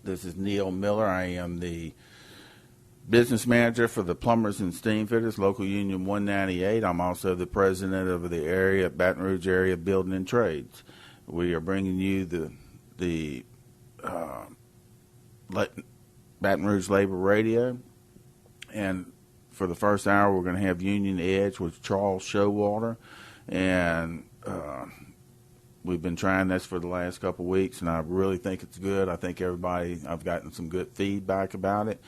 This is Neil Miller. I am the business manager for the Plumbers and Steam Fitters, Local Union 198. I'm also the president of the area, Baton Rouge area Building and Trades. We are bringing you the Baton Rouge Labor Radio, and for the first hour, we're going to have Union Edge with Charles Showalter, and we've been trying this for the last couple of weeks, and I really think it's good. I think I've gotten some good feedback about it,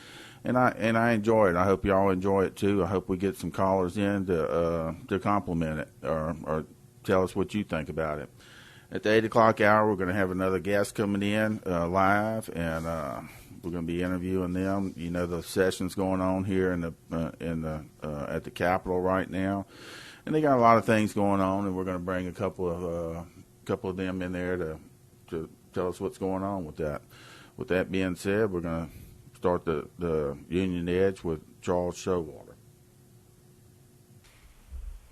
and I enjoy it. I hope y'all enjoy it too. I hope we get some callers in to compliment it or tell us what you think about it. At the 8 o'clock hour, we're going to have another guest coming in live, and we're going to be interviewing them. You know, the session's going on here at the Capitol right now, and they got a lot of things going on, and we're going to bring a couple of them in there to tell us what's going on with that. With that being said, we're going to start the Union Edge with Charles Showalter.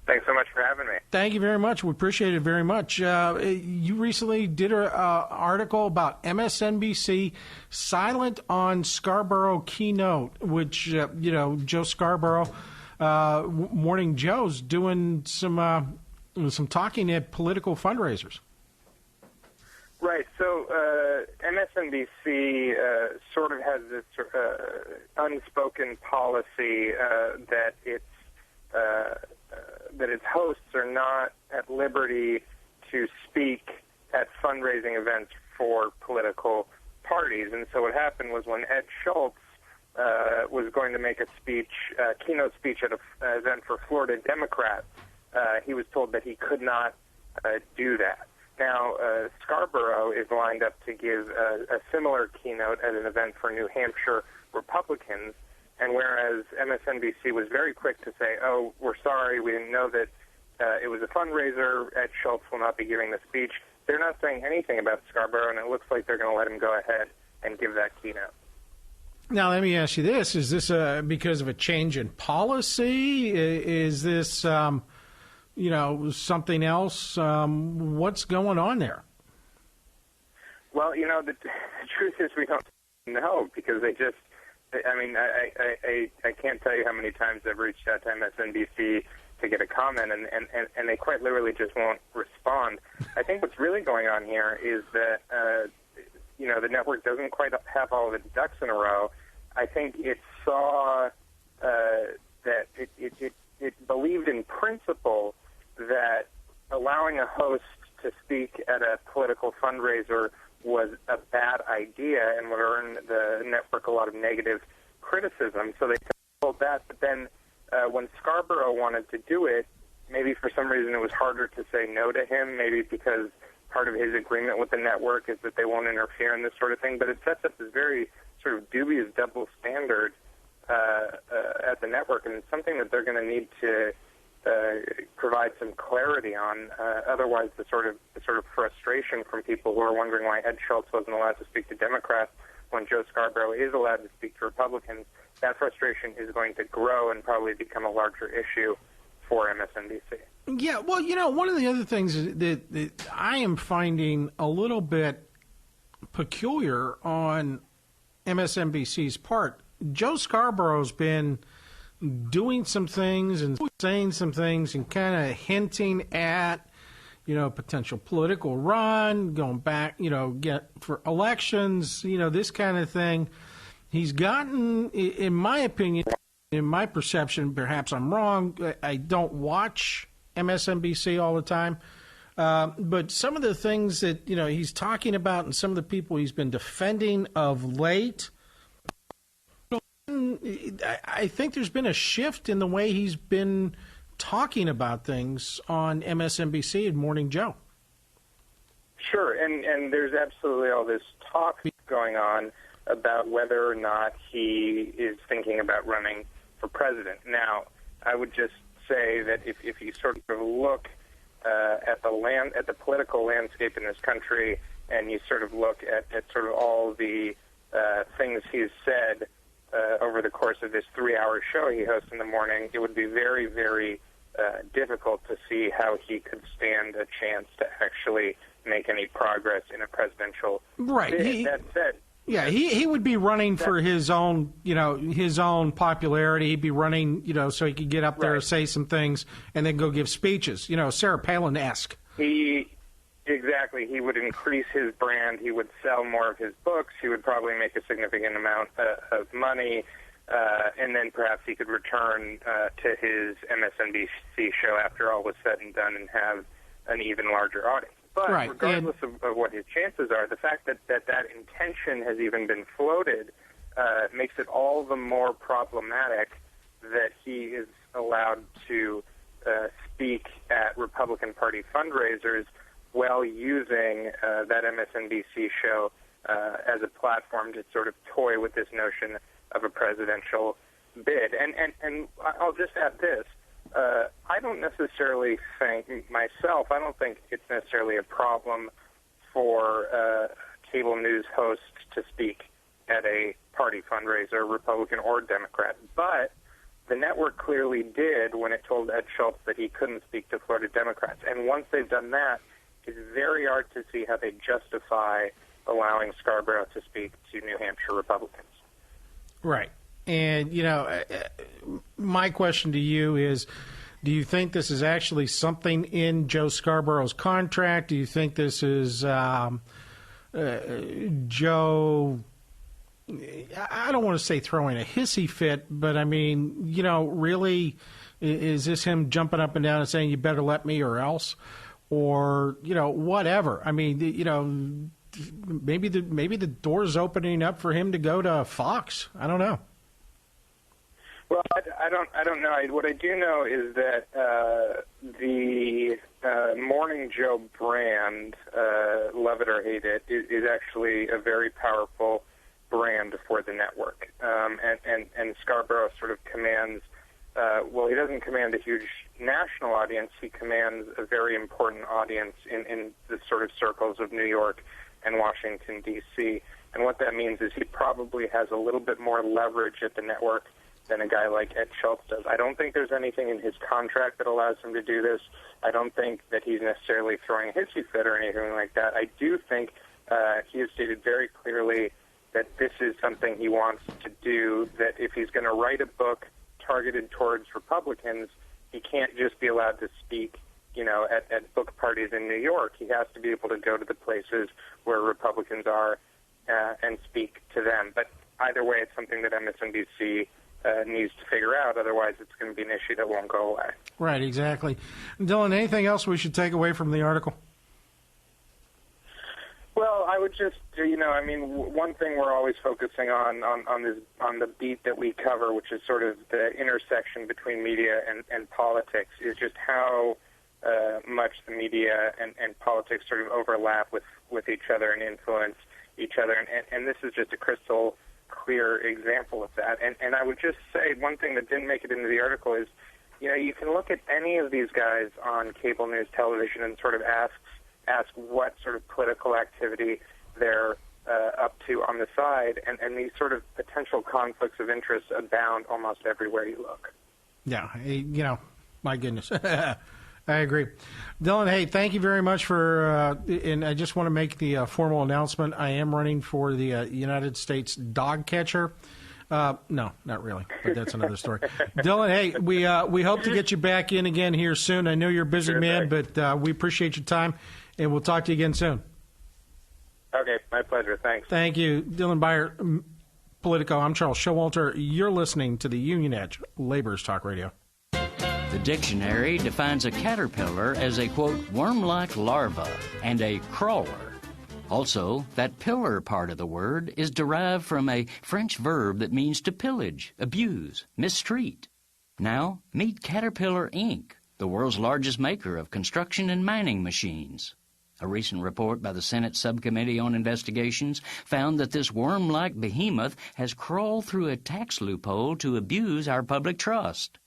Thanks so much for having me. Thank you very much. We appreciate it very much. You recently did an article about MSNBC silent on Scarborough keynote, which, Joe Scarborough, Morning Joe's doing some talking at political fundraisers. Right. So MSNBC sort of has this unspoken policy that its hosts are not at liberty to speak at fundraising events for political parties. And so what happened was when Ed Schultz was going to make a keynote speech at an event for Florida Democrats, he was told that he could not do that. Now, Scarborough is lined up to give a similar keynote at an event for New Hampshire Republicans, and whereas MSNBC was very quick to say, oh, we're sorry, we didn't know that it was a fundraiser, Ed Schultz will not be giving the speech, they're not saying anything about Scarborough, and it looks like they're going to let him go ahead and give that keynote. Now, let me ask you this. Is this because of a change in policy? Is this, something else? What's going on there? Well, the truth is we don't know because they just, I can't tell you how many times I've reached out to MSNBC to get a comment, and they quite literally just won't respond. I think what's really going on here is that, the network doesn't quite have all of its ducks in a row. I think it saw that it believed in principle that allowing a host to speak at a political fundraiser was a bad idea and would earn the network a lot of negative criticism. So they told that, but then when Scarborough wanted to do it, maybe for some reason it was harder to say no to him, maybe because part of his agreement with the network is that they won't interfere in this sort of thing, but it sets up this very sort of dubious double standard at the network, and it's something that they're going to need to provide some clarity on. Otherwise, the sort of frustration from people who are wondering why Ed Schultz wasn't allowed to speak to Democrats when Joe Scarborough is allowed to speak to Republicans, that frustration is going to grow and probably become a larger issue for MSNBC. Yeah, well, one of the other things that I am finding a little bit peculiar on MSNBC's part, Joe Scarborough's been doing some things and saying some things and kind of hinting at, potential political run, going back, get for elections, this kind of thing. He's gotten, in my opinion, in my perception, perhaps I'm wrong, I don't watch MSNBC all the time, but some of the things that, he's talking about and some of the people he's been defending of late, I think there's been a shift in the way he's been talking about things on MSNBC and Morning Joe. Sure, and there's absolutely all this talk going on about whether or not he is thinking about running for president. Now, I would just say that if you sort of look at the political landscape in this country, and you sort of look at sort of all the things he's said over the course of this 3-hour show he hosts in the morning, it would be very, very difficult to see how he could stand a chance to actually make any progress in a presidential bid. That said, Yeah, he would be running for his own, his own popularity. He'd be running, so he could get up there, say some things, and then go give speeches. Sarah Palin-esque. Exactly. He would increase his brand. He would sell more of his books. He would probably make a significant amount of money, and then perhaps he could return to his MSNBC show after all was said and done and have an even larger audience. But regardless of what his chances are, the fact that intention has even been floated makes it all the more problematic that he is allowed to speak at Republican Party fundraisers while using that MSNBC show as a platform to sort of toy with this notion of a presidential bid. And I'll just add this. I don't necessarily think, myself, I don't think it's necessarily a problem for cable news hosts to speak at a party fundraiser, Republican or Democrat. But the network clearly did when it told Ed Schultz that he couldn't speak to Florida Democrats. And once they've done that, it's very hard to see how they justify allowing Scarborough to speak to New Hampshire Republicans. Right. And, my question to you is, do you think this is actually something in Joe Scarborough's contract? Do you think this is Joe, I don't want to say throwing a hissy fit, but I mean, really, is this him jumping up and down and saying, you better let me or else? Or, whatever. I mean, maybe the door's opening up for him to go to Fox. I don't know. Well, I don't know. What I do know is that the Morning Joe brand, love it or hate it, is actually a very powerful brand for the network. And Scarborough sort of commands, he doesn't command a huge national audience. He commands a very important audience in the sort of circles of New York and Washington, D.C. And what that means is he probably has a little bit more leverage at the network than a guy like Ed Schultz does. I don't think there's anything in his contract that allows him to do this. I don't think that he's necessarily throwing a hissy fit or anything like that. I do think he has stated very clearly that this is something he wants to do, that if he's going to write a book targeted towards Republicans, he can't just be allowed to speak, at book parties in New York. He has to be able to go to the places where Republicans are and speak to them. But either way, it's something that MSNBC needs to figure out. Otherwise, it's going to be an issue that won't go away. Right, exactly. Dylan, anything else we should take away from the article? Well, I would just, one thing we're always focusing on the beat that we cover, which is sort of the intersection between media and politics, is just how much the media and politics sort of overlap with each other and influence each other. And this is just a crystal clear example of that. And I would just say one thing that didn't make it into the article is, you can look at any of these guys on cable news television and sort of ask what sort of political activity they're up to on the side, and these sort of potential conflicts of interest abound almost everywhere you look. Yeah, my goodness. I agree. Dylan, hey, thank you very much for, and I just want to make the formal announcement. I am running for the United States dog catcher. No, not really, but that's another story. Dylan, hey, we hope to get you back in again here soon. I know you're a busy man, but we appreciate your time, and we'll talk to you again soon. Okay, my pleasure. Thanks. Thank you. Dylan Beyer, Politico. I'm Charles Showalter. You're listening to the Union Edge, Labor's Talk Radio. The dictionary defines a caterpillar as a, quote, worm-like larva and a crawler. Also, that pillar part of the word is derived from a French verb that means to pillage, abuse, mistreat. Now, meet Caterpillar, Inc., the world's largest maker of construction and mining machines. A recent report by the Senate Subcommittee on Investigations found that this worm-like behemoth has crawled through a tax loophole to abuse our public trust.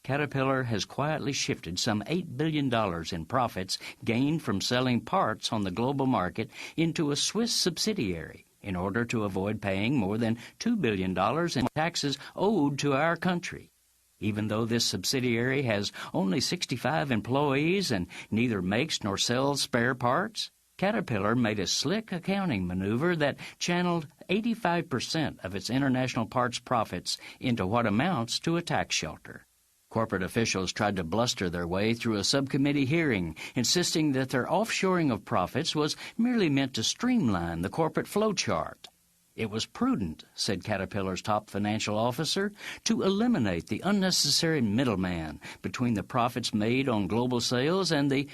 Caterpillar has quietly shifted some $8 billion in profits gained from selling parts on the global market into a Swiss subsidiary in order to avoid paying more than $2 billion in taxes owed to our country. Even though this subsidiary has only 65 employees and neither makes nor sells spare parts, Caterpillar made a slick accounting maneuver that channeled 85% of its international parts profits into what amounts to a tax shelter. Corporate officials tried to bluster their way through a subcommittee hearing, insisting that their offshoring of profits was merely meant to streamline the corporate flowchart. It was prudent, said Caterpillar's top financial officer, to eliminate the unnecessary middleman between the profits made on global sales and the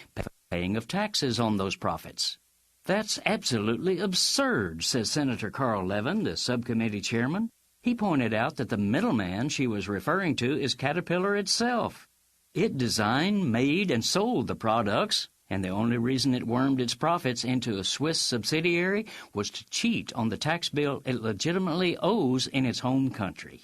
paying of taxes on those profits. That's absolutely absurd, says Senator Carl Levin, the subcommittee chairman. He pointed out that the middleman she was referring to is Caterpillar itself. It designed, made, and sold the products, and the only reason it wormed its profits into a Swiss subsidiary was to cheat on the tax bill it legitimately owes in its home country.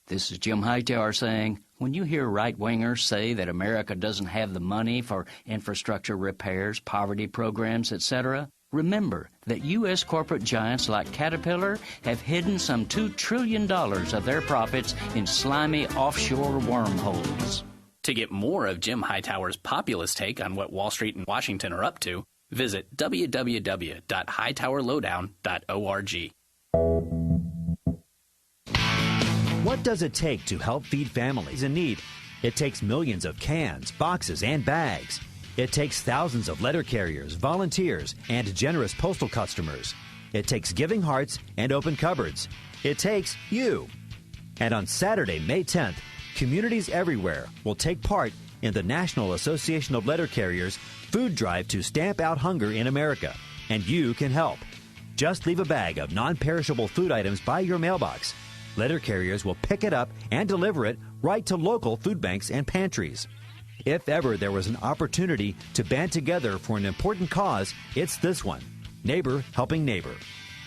This is Jim Hightower saying, when you hear right-wingers say that America doesn't have the money for infrastructure repairs, poverty programs, etc., remember that U.S. corporate giants like Caterpillar have hidden some $2 trillion of their profits in slimy offshore wormholes. To get more of Jim Hightower's populist take on what Wall Street and Washington are up to, visit www.hightowerlowdown.org. What does it take to help feed families in need? It takes millions of cans, boxes, and bags. It takes thousands of letter carriers, volunteers, and generous postal customers. It takes giving hearts and open cupboards. It takes you. And on Saturday, May 10th, communities everywhere will take part in the National Association of Letter Carriers food drive to stamp out hunger in America. And you can help. Just leave a bag of non-perishable food items by your mailbox. Letter carriers will pick it up and deliver it right to local food banks and pantries. If ever there was an opportunity to band together for an important cause, it's this one. Neighbor helping neighbor.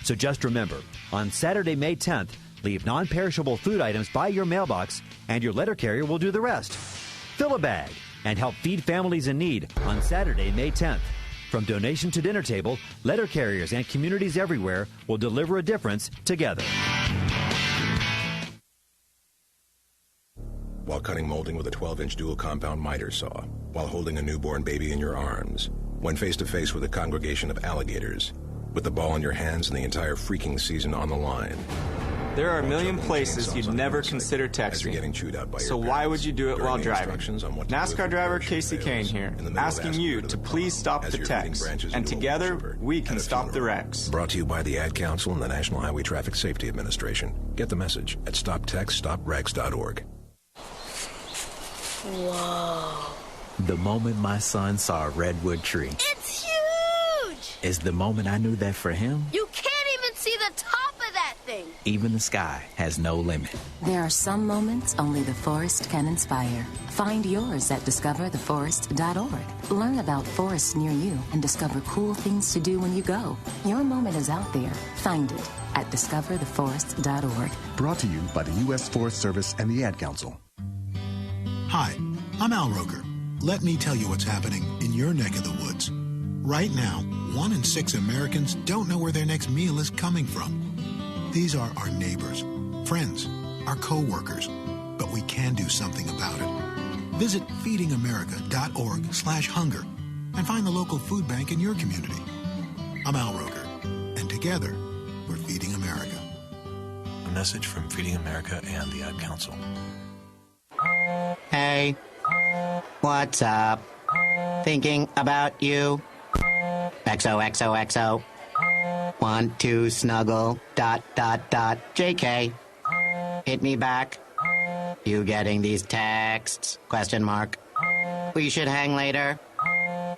So just remember, on Saturday, May 10th, leave non-perishable food items by your mailbox, and your letter carrier will do the rest. Fill a bag and help feed families in need on Saturday, May 10th. From donation to dinner table, letter carriers and communities everywhere will deliver a difference together. While cutting molding with a 12-inch dual compound miter saw, while holding a newborn baby in your arms, when face-to-face with a congregation of alligators, with the ball in your hands and the entire freaking season on the line. There are a million places you'd never consider texting, so why would you do it while driving? NASCAR driver Casey Kane here, asking you to please stop the text, and together we can stop the wrecks. Brought to you by the Ad Council and the National Highway Traffic Safety Administration. Get the message at stoptextstopwrecks.org. Whoa. The moment my son saw a redwood tree. It's huge! Is the moment I knew that for him, You can't even see the top of that thing. even the sky has no limit. There are some moments only the forest can inspire. Find yours at discovertheforest.org. Learn about forests near you and discover cool things to do when you go. Your moment is out there. Find it at discovertheforest.org. Brought to you by the U.S. Forest Service and the Ad Council. Hi, I'm Al Roker. Let me tell you what's happening in your neck of the woods. Right now, 1 in 6 Americans don't know where their next meal is coming from. These are our neighbors, friends, our co-workers, but we can do something about it. Visit feedingamerica.org/hunger and find the local food bank in your community. I'm Al Roker, and together, we're Feeding America. A message from Feeding America and the Ad Council. Hey, what's up? Thinking about you. XOXOXO. Want to snuggle. ... JK. Hit me back. You getting these texts? ? We should hang later.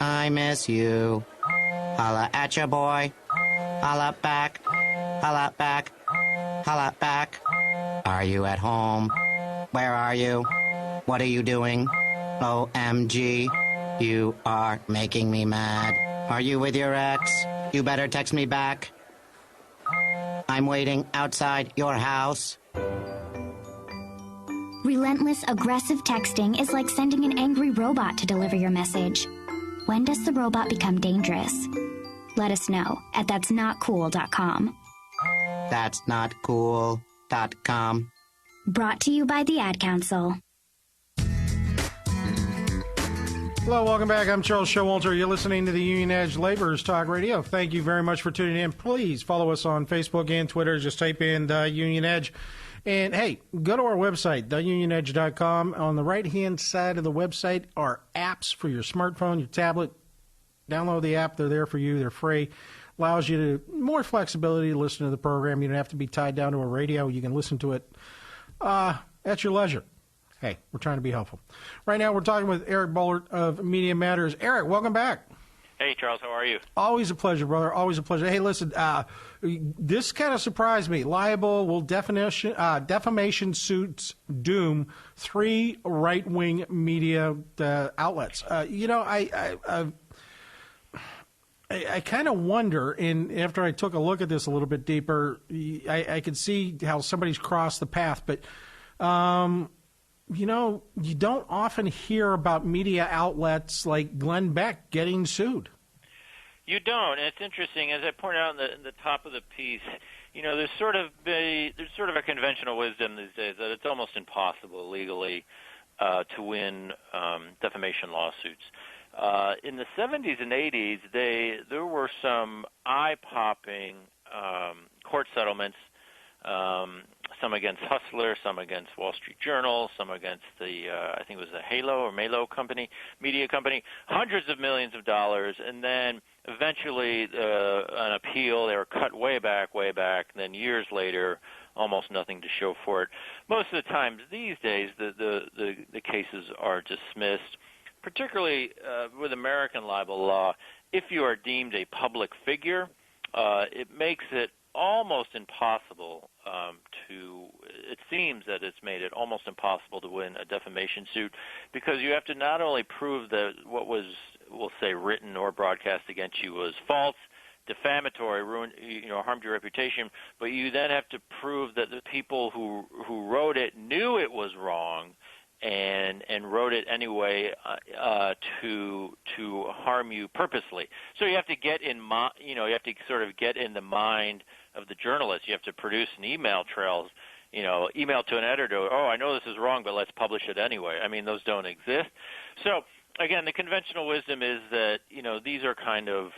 I miss you. Holla at ya, boy. Holla back. Holla back. Holla back. Are you at home? Where are you? What are you doing? OMG. You are making me mad. Are you with your ex? You better text me back. I'm waiting outside your house. Relentless, aggressive texting is like sending an angry robot to deliver your message. When does the robot become dangerous? Let us know at that'snotcool.com. That'snotcool.com. Brought to you by the Ad Council. Hello, welcome back. I'm Charles Showalter. You're listening to the Union Edge Laborers Talk Radio. Thank you very much for tuning in. Please follow us on Facebook and Twitter. Just type in the Union Edge. And, hey, go to our website, theunionedge.com. On the right-hand side of the website are apps for your smartphone, your tablet. Download the app. They're there for you. They're free. Allows you more flexibility to listen to the program. You don't have to be tied down to a radio. You can listen to it at your leisure. Hey, we're trying to be helpful. Right now, we're talking with Eric Bullard of Media Matters. Eric, welcome back. Hey, Charles, how are you? Always a pleasure, brother. Always a pleasure. Hey, listen, this kind of surprised me. Libel will defamation suits doom 3 right-wing media outlets. I kind of wonder, and after I took a look at this a little bit deeper, I could see how somebody's crossed the path, but you don't often hear about media outlets like Glenn Beck getting sued. You don't, and it's interesting. As I pointed out in the top of the piece, there's sort of a conventional wisdom these days that it's almost impossible legally to win defamation lawsuits. In the 70s and 80s, there were some eye-popping court settlements. Some against Hustler, some against Wall Street Journal, some against I think it was the Halo or Malo media company, hundreds of millions of dollars, and then eventually an appeal. They were cut way back, and then years later, almost nothing to show for it. Most of the times these days, the cases are dismissed, particularly with American libel law. If you are deemed a public figure, it makes it almost impossible it seems that it's made it almost impossible to win a defamation suit, because you have to not only prove that what was, we'll say, written or broadcast against you was false, defamatory, harmed your reputation, but you then have to prove that the people who wrote it knew it was wrong and wrote it anyway to harm you purposely. So you have to get in you have to sort of get in the mind of the journalist. You have to produce an email trail, email to an editor, I know this is wrong, but let's publish it anyway. I mean, those don't exist. So again, the conventional wisdom is that, these are kind of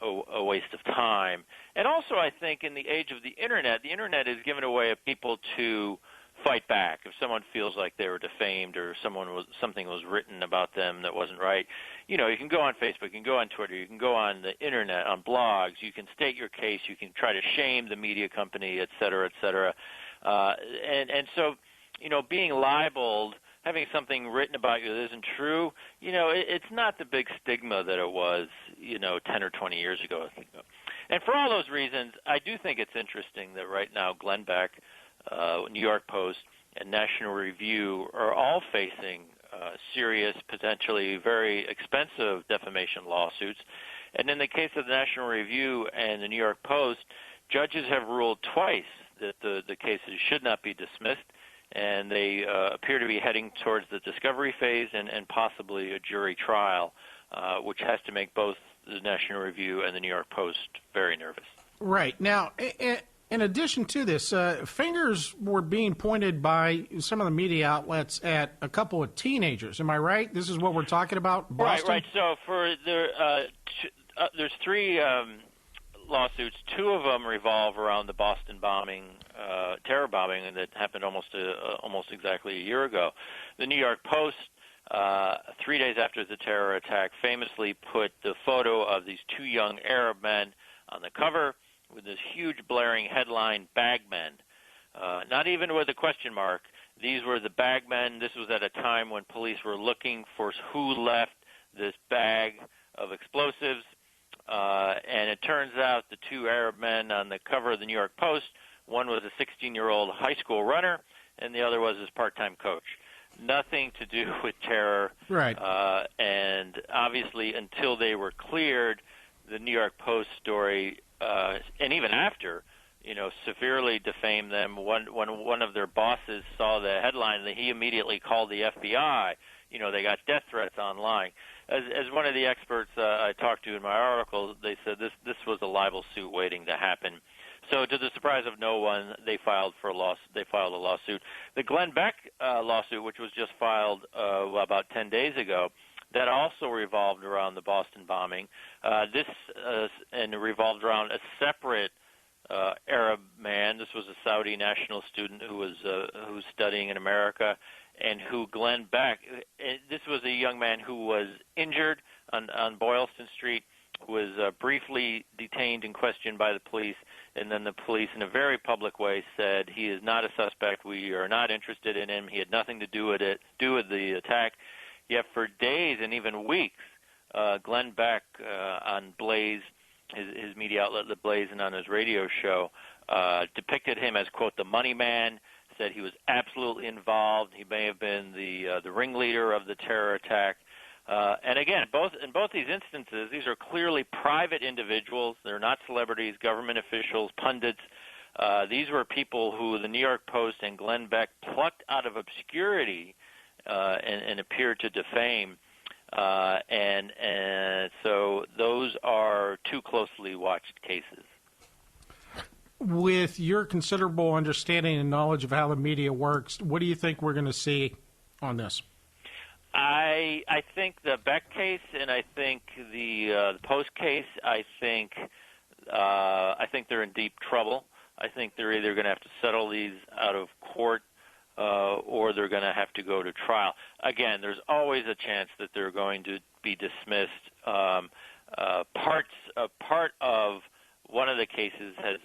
a waste of time. And also, I think in the age of the Internet is given a way of people to fight back. If someone feels like they were defamed or something was written about them that wasn't right, you can go on Facebook, you can go on Twitter, you can go on the Internet, on blogs, you can state your case, you can try to shame the media company, et cetera, et cetera. And so, being libeled, having something written about you that isn't true, it's not the big stigma that it was, 10 or 20 years ago. And for all those reasons, I do think it's interesting that right now Glenn Beck, New York Post, and National Review are all facing serious, potentially very expensive defamation lawsuits. And in the case of the National Review and the New York Post, judges have ruled twice that the cases should not be dismissed, and they appear to be heading towards the discovery phase and possibly a jury trial, which has to make both the National Review and the New York Post very nervous. Right. Now, in addition to this, fingers were being pointed by some of the media outlets at a couple of teenagers. Am I right? This is what we're talking about, Boston? Right. So there's 3 lawsuits. 2 of them revolve around the Boston bombing, terror bombing, that happened almost exactly a year ago. The New York Post, 3 days after the terror attack, famously put the photo of these 2 young Arab men on the cover with this huge blaring headline, "Bagmen." Not even with a question mark. These were the bagmen. This was at a time when police were looking for who left this bag of explosives. And it turns out the 2 Arab men on the cover of the New York Post, one was a 16-year-old high school runner, and the other was his part-time coach. Nothing to do with terror. Right. And obviously, until they were cleared, the New York Post story, and even after, severely defamed them. When one of their bosses saw the headline, he immediately called the FBI. They got death threats online. As one of the experts I talked to in my article, they said this was a libel suit waiting to happen. So, to the surprise of no one, they filed a lawsuit. The Glenn Beck lawsuit, which was just filed about 10 days ago, that also revolved around the Boston bombing. And it revolved around a separate Arab man. This was a Saudi national student who was studying in America, and who Glenn Beck. This was a young man who was injured on Boylston Street, was briefly detained and questioned by the police, and then the police, in a very public way, said he is not a suspect. We are not interested in him. He had nothing to do with the attack. Yet for days and even weeks, Glenn Beck on Blaze, his media outlet, The Blaze, and on his radio show, depicted him as, quote, the money man, said he was absolutely involved. He may have been the ringleader of the terror attack. And again, in both these instances, these are clearly private individuals. They're not celebrities, government officials, pundits. These were people who the New York Post and Glenn Beck plucked out of obscurity and appeared to defame. And so those are two closely watched cases. With your considerable understanding and knowledge of how the media works, what do you think we're going to see on this? I think the Beck case, and I think the Post case, I think they're in deep trouble. I think they're either going to have to settle these out of court or they're going to have to go to trial. Again, there's always a chance that they're going to be dismissed. Part of one of the cases has,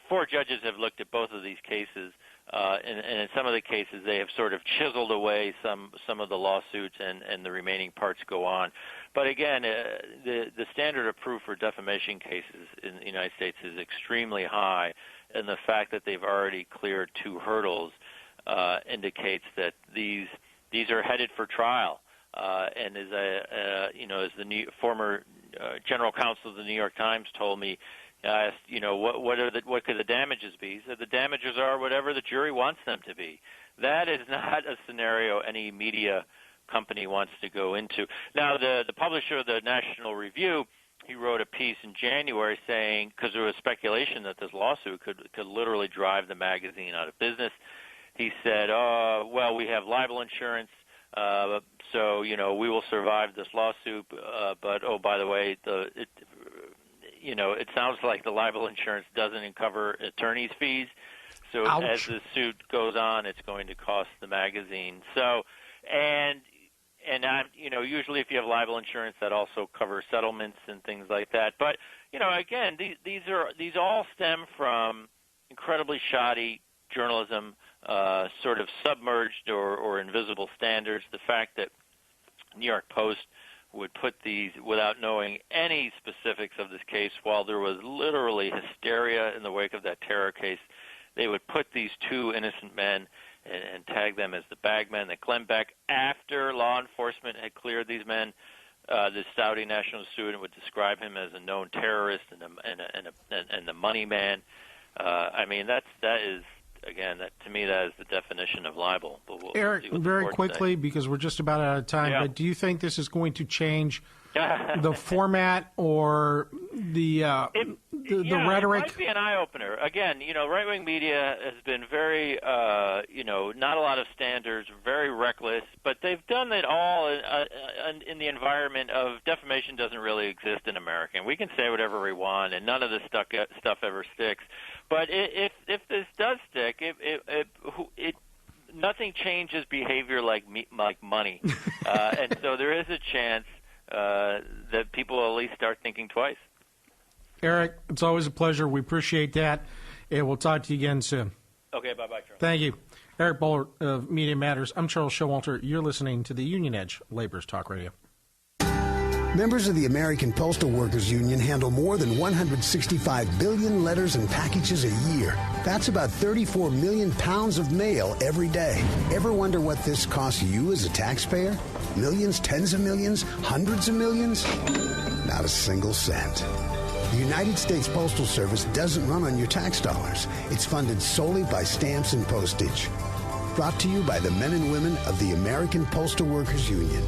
four judges have looked at both of these cases, and in some of the cases they have sort of chiseled away some of the lawsuits, and the remaining parts go on. But again, the standard of proof for defamation cases in the United States is extremely high, and the fact that they've already cleared two hurdles indicates that these are headed for trial. And as the former general counsel of the New York Times told me, I asked, what could the damages be? He said the damages are whatever the jury wants them to be. That is not a scenario any media company wants to go into. Now, the publisher of the National Review, he wrote a piece in January saying, because there was speculation that this lawsuit could literally drive the magazine out of business, he said, well, we have libel insurance, so, we will survive this lawsuit, but, oh, by the way, it sounds like the libel insurance doesn't cover attorney's fees. So Ouch. As the suit goes on, it's going to cost the magazine. So, and usually if you have libel insurance, that also covers settlements and things like that. But, again, these all stem from incredibly shoddy journalism, sort of submerged or invisible standards. The fact that New York Post would put these without knowing any specifics of this case, while there was literally hysteria in the wake of that terror case, they would put these two innocent men and tag them as the bagmen. That Glenn Beck, after law enforcement had cleared these men, the Saudi national student would describe him as a known terrorist and the money man. To me, that is the definition of libel. But Eric, very quickly, because we're just about out of time, but do you think this is going to change the format or the rhetoric? It might be an eye-opener. Again, right-wing media has been very, not a lot of standards, very reckless, but they've done it all in the environment of defamation doesn't really exist in America. And we can say whatever we want, and none of this stuff ever sticks. But if this does stick, nothing changes behavior like money, and so there is a chance that people will at least start thinking twice. Eric, it's always a pleasure. We appreciate that, and we'll talk to you again soon. Okay, bye-bye, Charles. Thank you. Eric Bowler of Media Matters. I'm Charles Showalter. You're listening to the Union Edge Labor's Talk Radio. Members of the American Postal Workers Union handle more than 165 billion letters and packages a year. That's about 34 million pounds of mail every day. Ever wonder what this costs you as a taxpayer? Millions, tens of millions, hundreds of millions? Not a single cent. The United States Postal Service doesn't run on your tax dollars. It's funded solely by stamps and postage. Brought to you by the men and women of the American Postal Workers Union.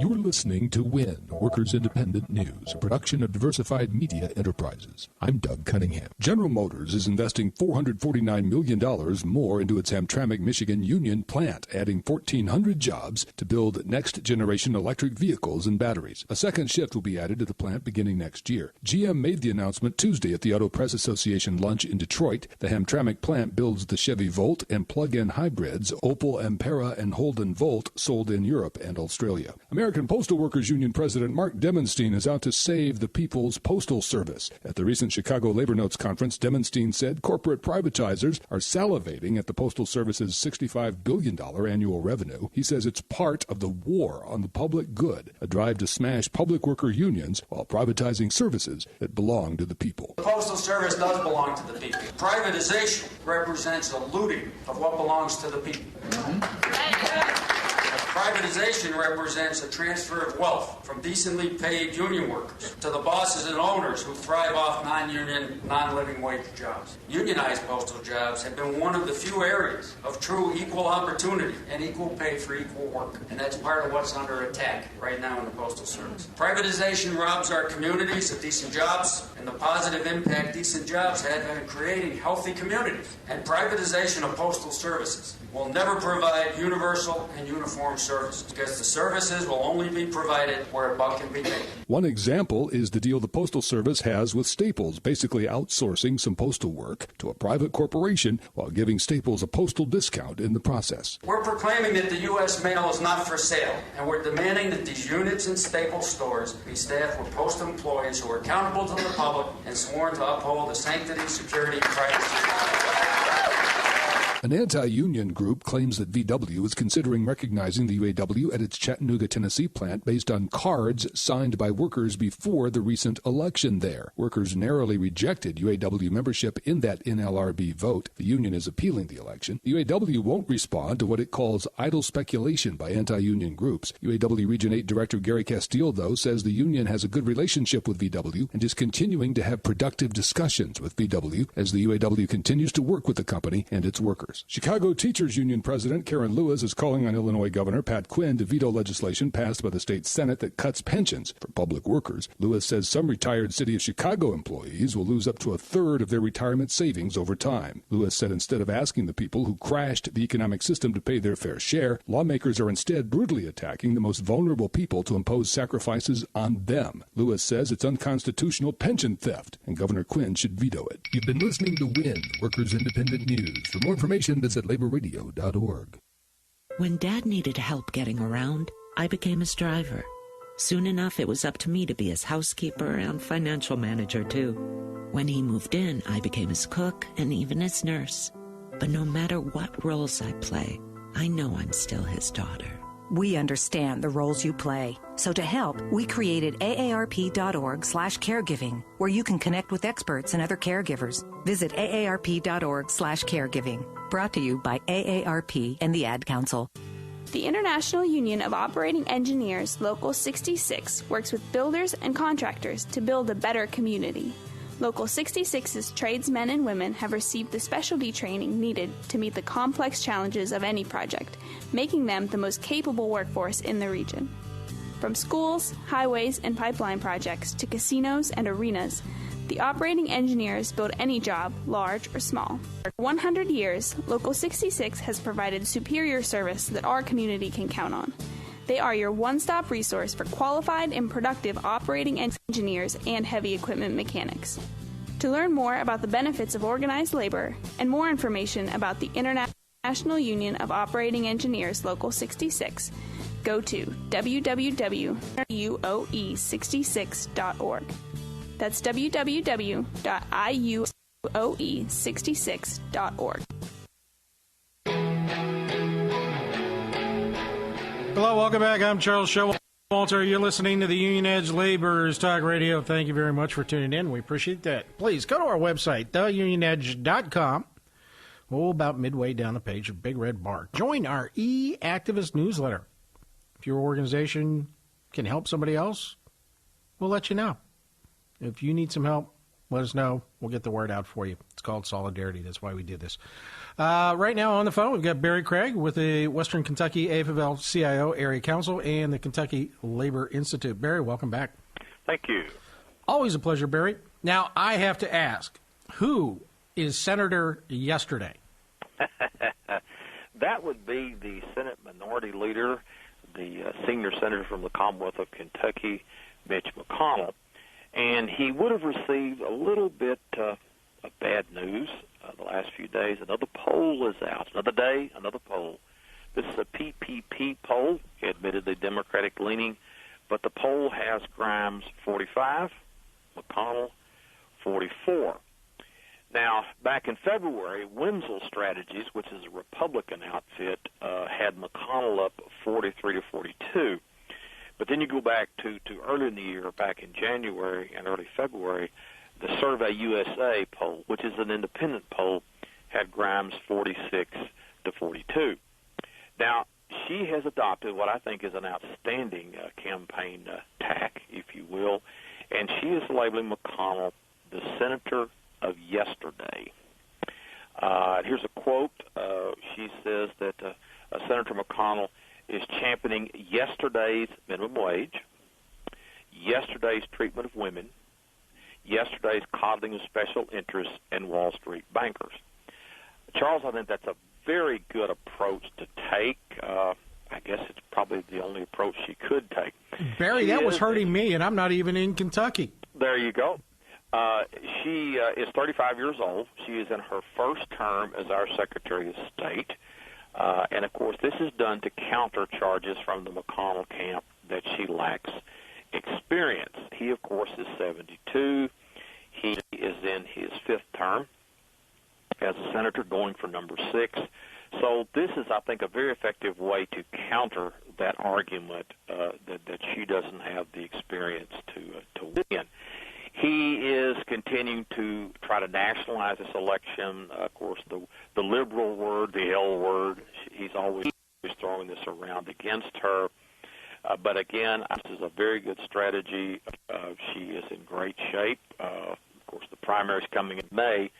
You're listening to WIN, Workers Independent News, a production of Diversified Media Enterprises. I'm Doug Cunningham. General Motors is investing $449 million more into its Hamtramck, Michigan Union plant, adding 1,400 jobs to build next-generation electric vehicles and batteries. A second shift will be added to the plant beginning next year. GM made the announcement Tuesday at the Auto Press Association lunch in Detroit. The Hamtramck plant builds the Chevy Volt and plug-in hybrids, Opel Ampera and Holden Volt, sold in Europe and Australia. American Postal Workers Union President Mark Demonstein is out to save the People's Postal Service. At the recent Chicago Labor Notes Conference, Demonstein said corporate privatizers are salivating at the Postal Service's $65 billion annual revenue. He says it's part of the war on the public good, a drive to smash public worker unions while privatizing services that belong to the people. The Postal Service does belong to the people. Privatization represents a looting of what belongs to the people. Privatization represents a transfer of wealth from decently paid union workers to the bosses and owners who thrive off non-union, non-living wage jobs. Unionized postal jobs have been one of the few areas of true equal opportunity and equal pay for equal work. And that's part of what's under attack right now in the Postal Service. Privatization robs our communities of decent jobs and the positive impact decent jobs have in creating healthy communities. And privatization of postal services will never provide universal and uniform services because the services will only be provided where a buck can be made. One example is the deal the Postal Service has with Staples, basically outsourcing some postal work to a private corporation while giving Staples a postal discount in the process. We're proclaiming that the U.S. mail is not for sale, and we're demanding that these units in Staples stores be staffed with postal employees who are accountable to the public and sworn to uphold the sanctity, security, and privacy. An anti-union group claims that VW is considering recognizing the UAW at its Chattanooga, Tennessee plant based on cards signed by workers before the recent election there. Workers narrowly rejected UAW membership in that NLRB vote. The union is appealing the election. The UAW won't respond to what it calls idle speculation by anti-union groups. UAW Region 8 Director Gary Castile, though, says the union has a good relationship with VW and is continuing to have productive discussions with VW as the UAW continues to work with the company and its workers. Chicago Teachers Union President Karen Lewis is calling on Illinois Governor Pat Quinn to veto legislation passed by the state Senate that cuts pensions for public workers. Lewis says some retired City of Chicago employees will lose up to a third of their retirement savings over time. Lewis said instead of asking the people who crashed the economic system to pay their fair share, lawmakers are instead brutally attacking the most vulnerable people to impose sacrifices on them. Lewis says it's unconstitutional pension theft, and Governor Quinn should veto it. You've been listening to WIN, Workers Independent News. For more information, visit laborradio.org. When Dad needed help getting around, I became his driver. Soon enough, it was up to me to be his housekeeper and financial manager, too. When he moved in, I became his cook and even his nurse. But no matter what roles I play, I know I'm still his daughter. We understand the roles you play. So to help, we created aarp.org/caregiving, where you can connect with experts and other caregivers. Visit aarp.org/caregiving. Brought to you by AARP and the Ad Council. The International Union of Operating Engineers Local 66 works with builders and contractors to build a better community. Local 66's tradesmen and women have received the specialty training needed to meet the complex challenges of any project, making them the most capable workforce in the region. From schools, highways, and pipeline projects to casinos and arenas, the operating engineers build any job, large or small. For 100 years, Local 66 has provided superior service that our community can count on. They are your one-stop resource for qualified and productive operating engineers and heavy equipment mechanics. To learn more about the benefits of organized labor and more information about the International Union of Operating Engineers Local 66, go to www.iuoe66.org. That's www.iuoe66.org. Hello, welcome back. I'm Charles Showalter. You're listening to the Union Edge Laborers Talk Radio. Thank you very much for tuning in. We appreciate that. Please go to our website, theunionedge.com. Oh, about midway down the page, a big red bar. Join our e-activist newsletter. If your organization can help somebody else, we'll let you know. If you need some help, let us know. We'll get the word out for you. It's called Solidarity. That's why we do this. Right now on the phone, we've got Barry Craig with the Western Kentucky AFL-CIO Area Council and the Kentucky Labor Institute. Barry, welcome back. Thank you. Always a pleasure, Barry. Now, I have to ask, who is Senator yesterday? That would be the Senate Minority Leader, the senior senator from the Commonwealth of Kentucky, Mitch McConnell. And he would have received a little bit of bad news the last few days. Another poll is out. Another day, another poll. This is a PPP poll, admittedly Democratic leaning, but the poll has Grimes 45, McConnell 44. Now, back in February, Wenzel Strategies, which is a Republican outfit, had McConnell up 43 to 42. But then you go back to early in the year, back in January and early February, the Survey USA poll, which is an independent poll, had Grimes 46 to 42. Now, she has adopted what I think is an outstanding campaign tack, if you will, and she is labeling McConnell the senator of yesterday. Here's a quote. She says that Senator McConnell is championing yesterday's minimum wage, yesterday's treatment of women, yesterday's coddling of special interests and Wall Street bankers. Charles, I think that's a very good approach to take. I guess it's probably the only approach she could take. Barry, that was hurting me, and I'm not even in Kentucky. There you go. She is 35 years old. She is in her first term as our Secretary of State. And, of course, this is done to counter charges from the McConnell camp that she lacks experience. He, of course, is 72. He is in his fifth term as a senator, going for number 6. So this is, I think, a very effective way to counter that argument that she doesn't have the experience to win. He is continuing to try to nationalize this election. Of course, the liberal word, the L word, he's always throwing this around against her. But again, this is a very good strategy. She is in great shape. Of course, the primary is coming in May.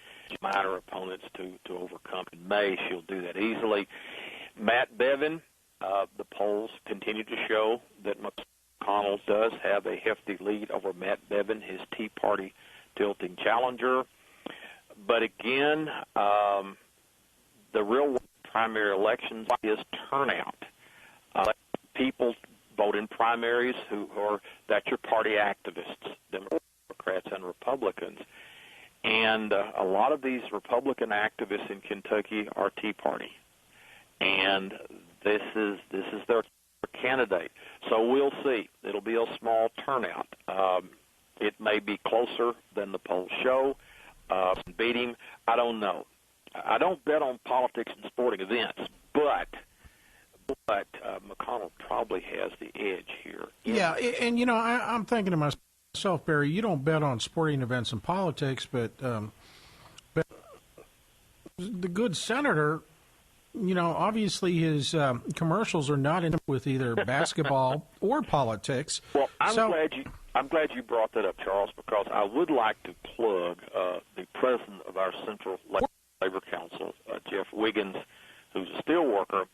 Minor opponents to overcome in May. She'll do that easily. Matt Bevin, the polls continue to show that McConnell does have a hefty lead over Matt Bevin, his Tea Party tilting challenger. But again, the real primary elections is turnout. People vote in primaries that's your party activists, Democrats and Republicans. And a lot of these Republican activists in Kentucky are Tea Party. And this is their candidate. So we'll see. It'll be a small turnout. It may be closer than the polls show. Beat him, I don't know. I don't bet on politics and sporting events, but McConnell probably has the edge here. Yeah, and you know, I'm thinking to myself, Barry, you don't bet on sporting events and politics, but the good senator, you know, obviously his commercials are not in with either basketball or politics. Well, I'm glad you brought that up, Charles, because I would like to plug the president of our Central Labor Council, Jeff Wiggins, who's a steel worker,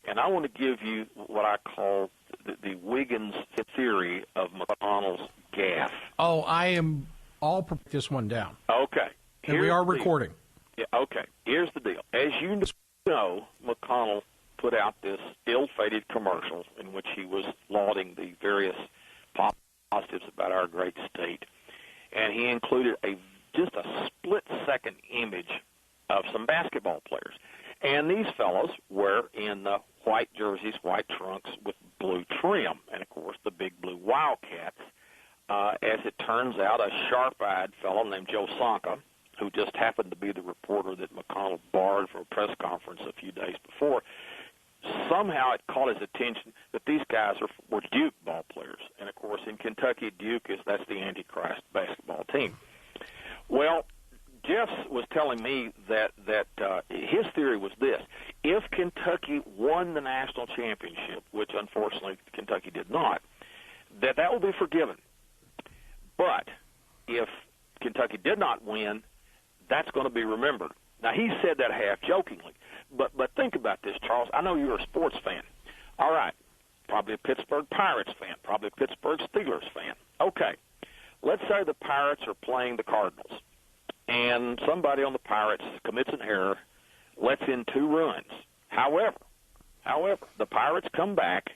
and I want to give you what I call the Wiggins theory of McConnell's gaffe. Oh, I am all prepared to this one down. Okay. And we are recording. Yeah, okay. Here's the deal. As you know, McConnell put out this ill-fated commercial in which he was lauding the various positives about our great state. And he included just a split-second image of some basketball players. And these fellows were in white jerseys, white trunks with blue trim, and, of course, the big blue Wildcats. As it turns out, a sharp-eyed fellow named Joe Sonka, who just happened to be the reporter that McConnell barred for a press conference a few days before, somehow it caught his attention that these guys were Duke ball players. And, of course, in Kentucky, that's the Antichrist basketball team. Well, Jeff was telling me that his theory was this. If Kentucky won the national championship, which unfortunately Kentucky did not, that will be forgiven. But if Kentucky Kentucky did not win, that's going to be remembered. Now, he said that half jokingly, but think about this, Charles. I know you're a sports fan. All right, probably a Pittsburgh Pirates fan, probably a Pittsburgh Steelers fan. Okay, let's say the Pirates are playing the Cardinals, and somebody on the Pirates commits an error, lets in 2 runs. However, the Pirates come back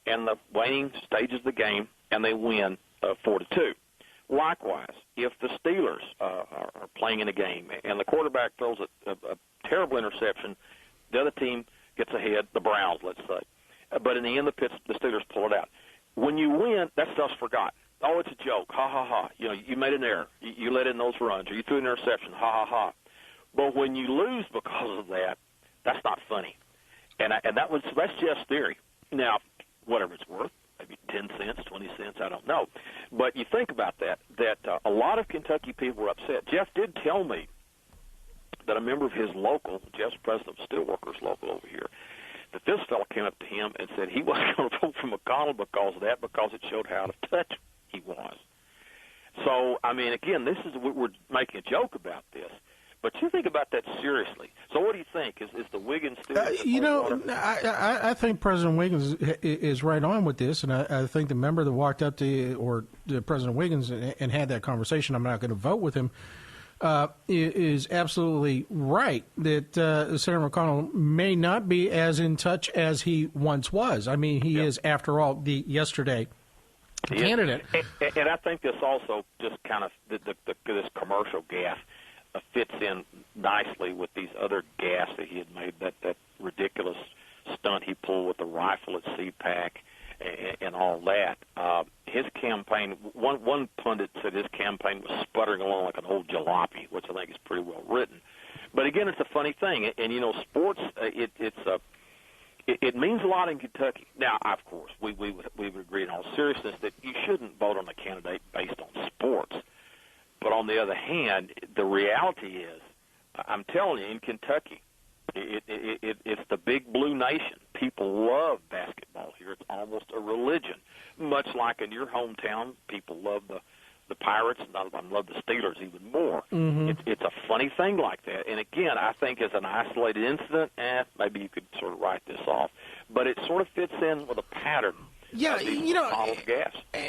in the waning stages of the game, and they win 4-2. Likewise, if the Steelers are playing in a game and the quarterback throws a terrible interception, the other team gets ahead, the Browns, let's say. But in the end, the Steelers pull it out. When you win, that stuff's forgotten. Oh, it's a joke. Ha, ha, ha. You know, you made an error. You let in those runs, or you threw an interception. Ha, ha, ha. But when you lose because of that, that's not funny. And that's just theory. Now, whatever it's worth, maybe 10 cents, 20 cents, I don't know. But you think about that a lot of Kentucky people were upset. Jeff did tell me that a member of his local, Jeff's president of Steelworkers local over here, that this fellow came up to him and said he wasn't going to vote for McConnell because of that, because it showed how out of touch he was. So, I mean, again, we're making a joke about this. But you think about that seriously. So what do you think? Is the Wiggins still? I think President Wiggins is right on with this, and I think the member that walked up to President Wiggins and had that conversation, I'm not going to vote with him, is absolutely right that Senator McConnell may not be as in touch as he once was. I mean, he is, after all, the yesterday candidate. And I think this also just kind of this commercial gaffe fits in nicely with these other gaffes that he had made, that ridiculous stunt he pulled with the rifle at CPAC and all that. His campaign, one pundit said his campaign was sputtering along like an old jalopy, which I think is pretty well written. But again, it's a funny thing, and you know, sports it means a lot in Kentucky. Now, of course, we would agree in all seriousness that you shouldn't vote on a candidate based on sports. But on the other hand, the reality is, I'm telling you, in Kentucky, it's the big blue nation. People love basketball here. It's almost a religion. Much like in your hometown, people love the Pirates, and I love the Steelers even more. Mm-hmm. It's a funny thing like that. And again, I think as an isolated incident, maybe you could sort of write this off. But it sort of fits in with a pattern. Yeah, you know,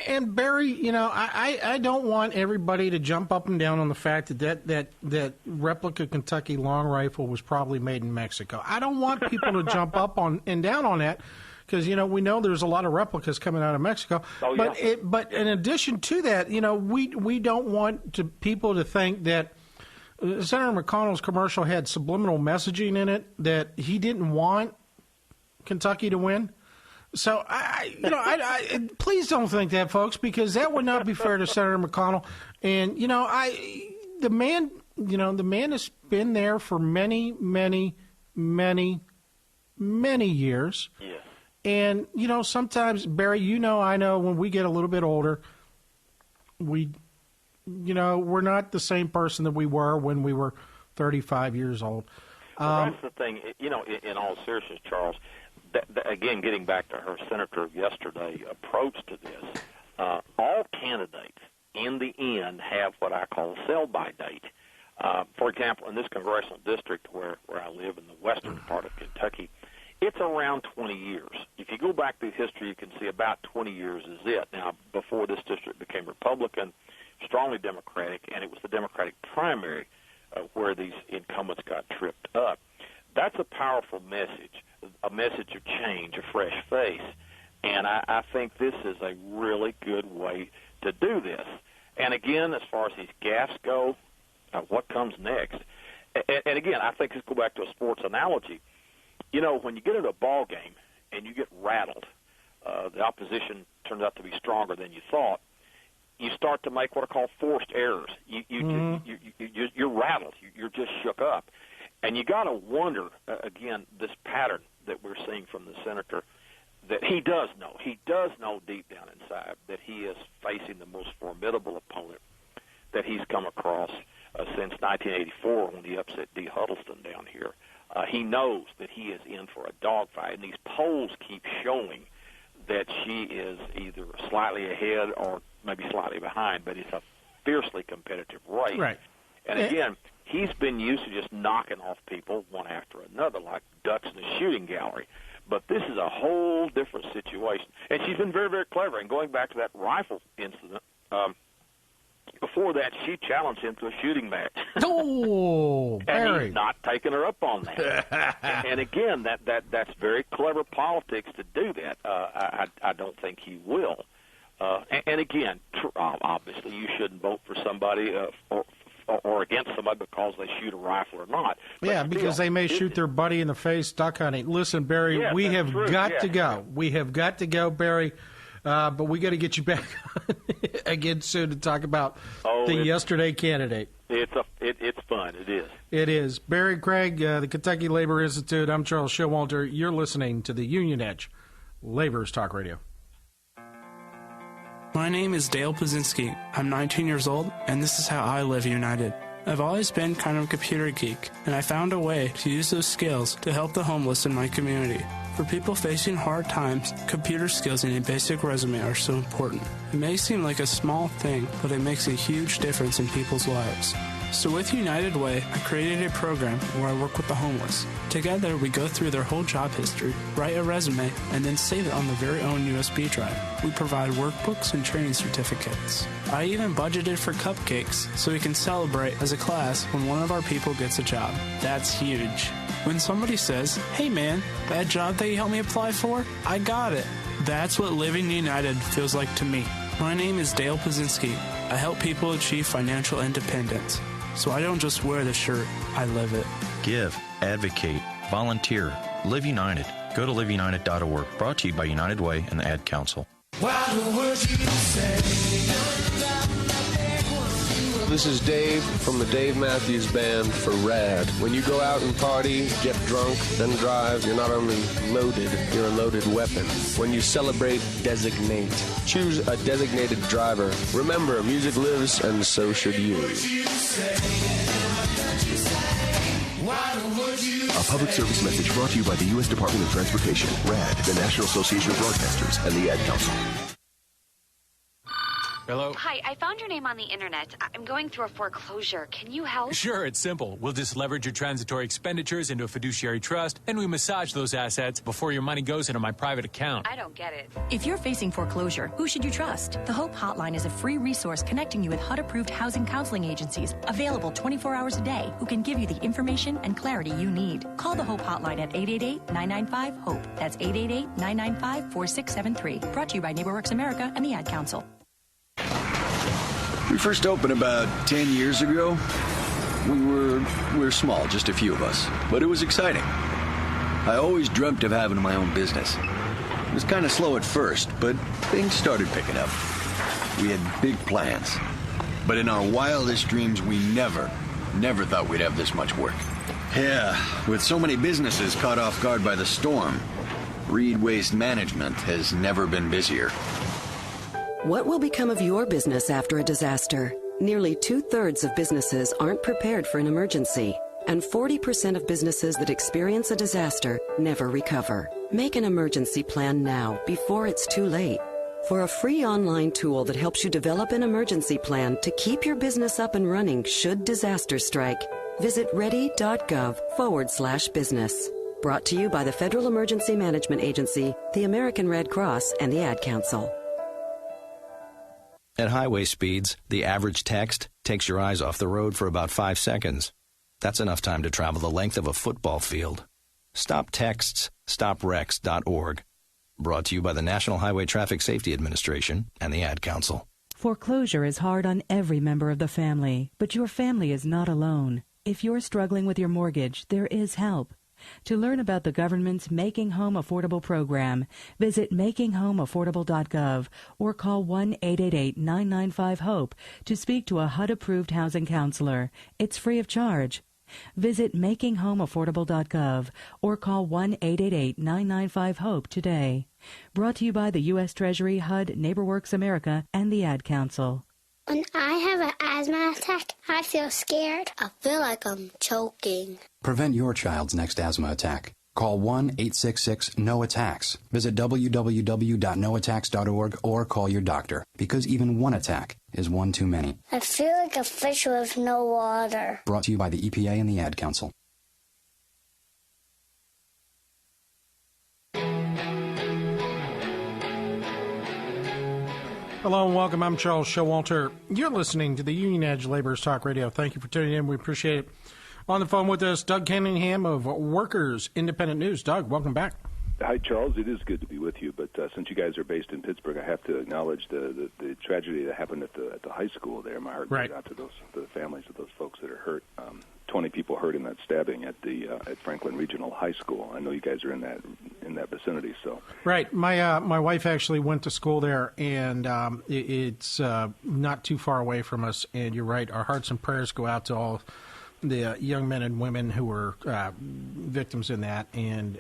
and Barry, you know, I don't want everybody to jump up and down on the fact that replica Kentucky long rifle was probably made in Mexico. I don't want people to jump up and down on that, because, you know, we know there's a lot of replicas coming out of Mexico. Oh, yeah. But in addition to that, you know, we don't want people to think that Senator McConnell's commercial had subliminal messaging in it that he didn't want Kentucky to win. So, I please don't think that, folks, because that would not be fair to Senator McConnell. And, you know, the man has been there for many, many, many, many years. Yeah. And, you know, sometimes, Barry, you know, I know when we get a little bit older, we're not the same person that we were when we were 35 years old. Well, that's the thing, you know, in all seriousness, Charles. Again, getting back to her senator yesterday approach to this, all candidates in the end have what I call a sell-by date. For example, in this congressional district where I live in the western part of Kentucky, it's around 20 years. If you go back through history, you can see about 20 years is it. Now, before this district became Republican, strongly Democratic, and it was the Democratic primary where these incumbents got tripped up. That's a powerful message, a message of change, a fresh face. And I think this is a really good way to do this. And again, as far as these gaffes go, what comes next? And again, I think let's go back to a sports analogy. You know, when you get into a ball game and you get rattled, the opposition turns out to be stronger than you thought, you start to make what are called forced errors. You're rattled. You're just shook up. And you got to wonder, again, this pattern that we're seeing from the senator, that he does know. He does know deep down inside that he is facing the most formidable opponent that he's come across since 1984 when he upset Dee Huddleston down here. He knows that he is in for a dogfight, and these polls keep showing that she is either slightly ahead or maybe slightly behind, but it's a fiercely competitive race. Right. And again, he's been used to just knocking off people one after another, like ducks in a shooting gallery. But this is a whole different situation. And she's been very, very clever. And going back to that rifle incident, before that, she challenged him to a shooting match. Oh, and he's not taking her up on that. and again, that's very clever politics to do that. I don't think he will. And again, obviously, you shouldn't vote for somebody or against somebody because they shoot a rifle or not. But yeah, because they may shoot their buddy in the face duck hunting. Listen, Barry, we have got to go. We have got to go, Barry. But we got to get you back again soon to talk about the yesterday candidate. It's fun. It is. It is. Barry Craig, the Kentucky Labor Institute. I'm Charles Showalter. You're listening to the Union Edge, Labor's Talk Radio. My name is Dale Pazinski. I'm 19 years old, and this is how I live united. I've always been kind of a computer geek, and I found a way to use those skills to help the homeless in my community. For people facing hard times, computer skills and a basic resume are so important. It may seem like a small thing, but it makes a huge difference in people's lives. So with United Way, I created a program where I work with the homeless. Together, we go through their whole job history, write a resume, and then save it on their very own USB drive. We provide workbooks and training certificates. I even budgeted for cupcakes so we can celebrate as a class when one of our people gets a job. That's huge. When somebody says, "Hey man, that job that you helped me apply for, I got it." That's what Living United feels like to me. My name is Dale Pazinski. I help people achieve financial independence. So I don't just wear the shirt, I live it. Give, advocate, volunteer, Live United. Go to liveunited.org. Brought to you by United Way and the Ad Council. This is Dave from the Dave Matthews Band for RAD. When you go out and party, get drunk, then drive, you're not only loaded, you're a loaded weapon. When you celebrate, designate. Choose a designated driver. Remember, music lives, and so should you. A public service message brought to you by the U.S. Department of Transportation, RAD, the National Association of Broadcasters, and the Ad Council. Hello? Hi, I found your name on the internet. I'm going through a foreclosure. Can you help? Sure, it's simple. We'll just leverage your transitory expenditures into a fiduciary trust, and we massage those assets before your money goes into my private account. I don't get it. If you're facing foreclosure, who should you trust? The Hope Hotline is a free resource connecting you with HUD-approved housing counseling agencies, available 24 hours a day, who can give you the information and clarity you need. Call the Hope Hotline at 888-995-HOPE. That's 888-995-4673. Brought to you by NeighborWorks America and the Ad Council. We first opened about 10 years ago. We were small, just a few of us, but it was exciting. I always dreamt of having my own business. It was kind of slow at first, but things started picking up. We had big plans. But in our wildest dreams, we never thought we'd have this much work. Yeah, with so many businesses caught off guard by the storm, Reed Waste Management has never been busier. What will become of your business after a disaster? Nearly 2/3 of businesses aren't prepared for an emergency, and 40% of businesses that experience a disaster never recover. Make an emergency plan now, before it's too late. For a free online tool that helps you develop an emergency plan to keep your business up and running should disaster strike, visit ready.gov/business. Brought to you by the Federal Emergency Management Agency, the American Red Cross, and the Ad Council. At highway speeds, the average text takes your eyes off the road for about 5 seconds. That's enough time to travel the length of a football field. Stop texts, stopwrecks.org. Brought to you by the National Highway Traffic Safety Administration and the Ad Council. Foreclosure is hard on every member of the family, but your family is not alone. If you're struggling with your mortgage, there is help. To learn about the government's Making Home Affordable program, visit makinghomeaffordable.gov or call 1-888-995-HOPE to speak to a HUD-approved housing counselor. It's free of charge. Visit makinghomeaffordable.gov or call 1-888-995-HOPE today. Brought to you by the U.S. Treasury, HUD, NeighborWorks America, and the Ad Council. When I have an asthma attack, I feel scared. I feel like I'm choking. Prevent your child's next asthma attack. Call 1-866-NO-ATTACKS. Visit www.noattacks.org or call your doctor, because even one attack is one too many. I feel like a fish with no water. Brought to you by the EPA and the Ad Council. Hello and welcome. I'm Charles Showalter. You're listening to the Union Edge Laborers Talk Radio. Thank you for tuning in. We appreciate it. On the phone with us, Doug Cunningham of Workers Independent News. Doug, welcome back. Hi, Charles. It is good to be with you, but since you guys are based in Pittsburgh, I have to acknowledge the tragedy that happened at the high school there. My heart goes out to the families of those folks that are hurt. 20 people hurt in that stabbing at Franklin Regional High School. I know you guys are in that vicinity. So right, my wife actually went to school there, and it's not too far away from us. And you're right, our hearts and prayers go out to all the young men and women who were victims in that. And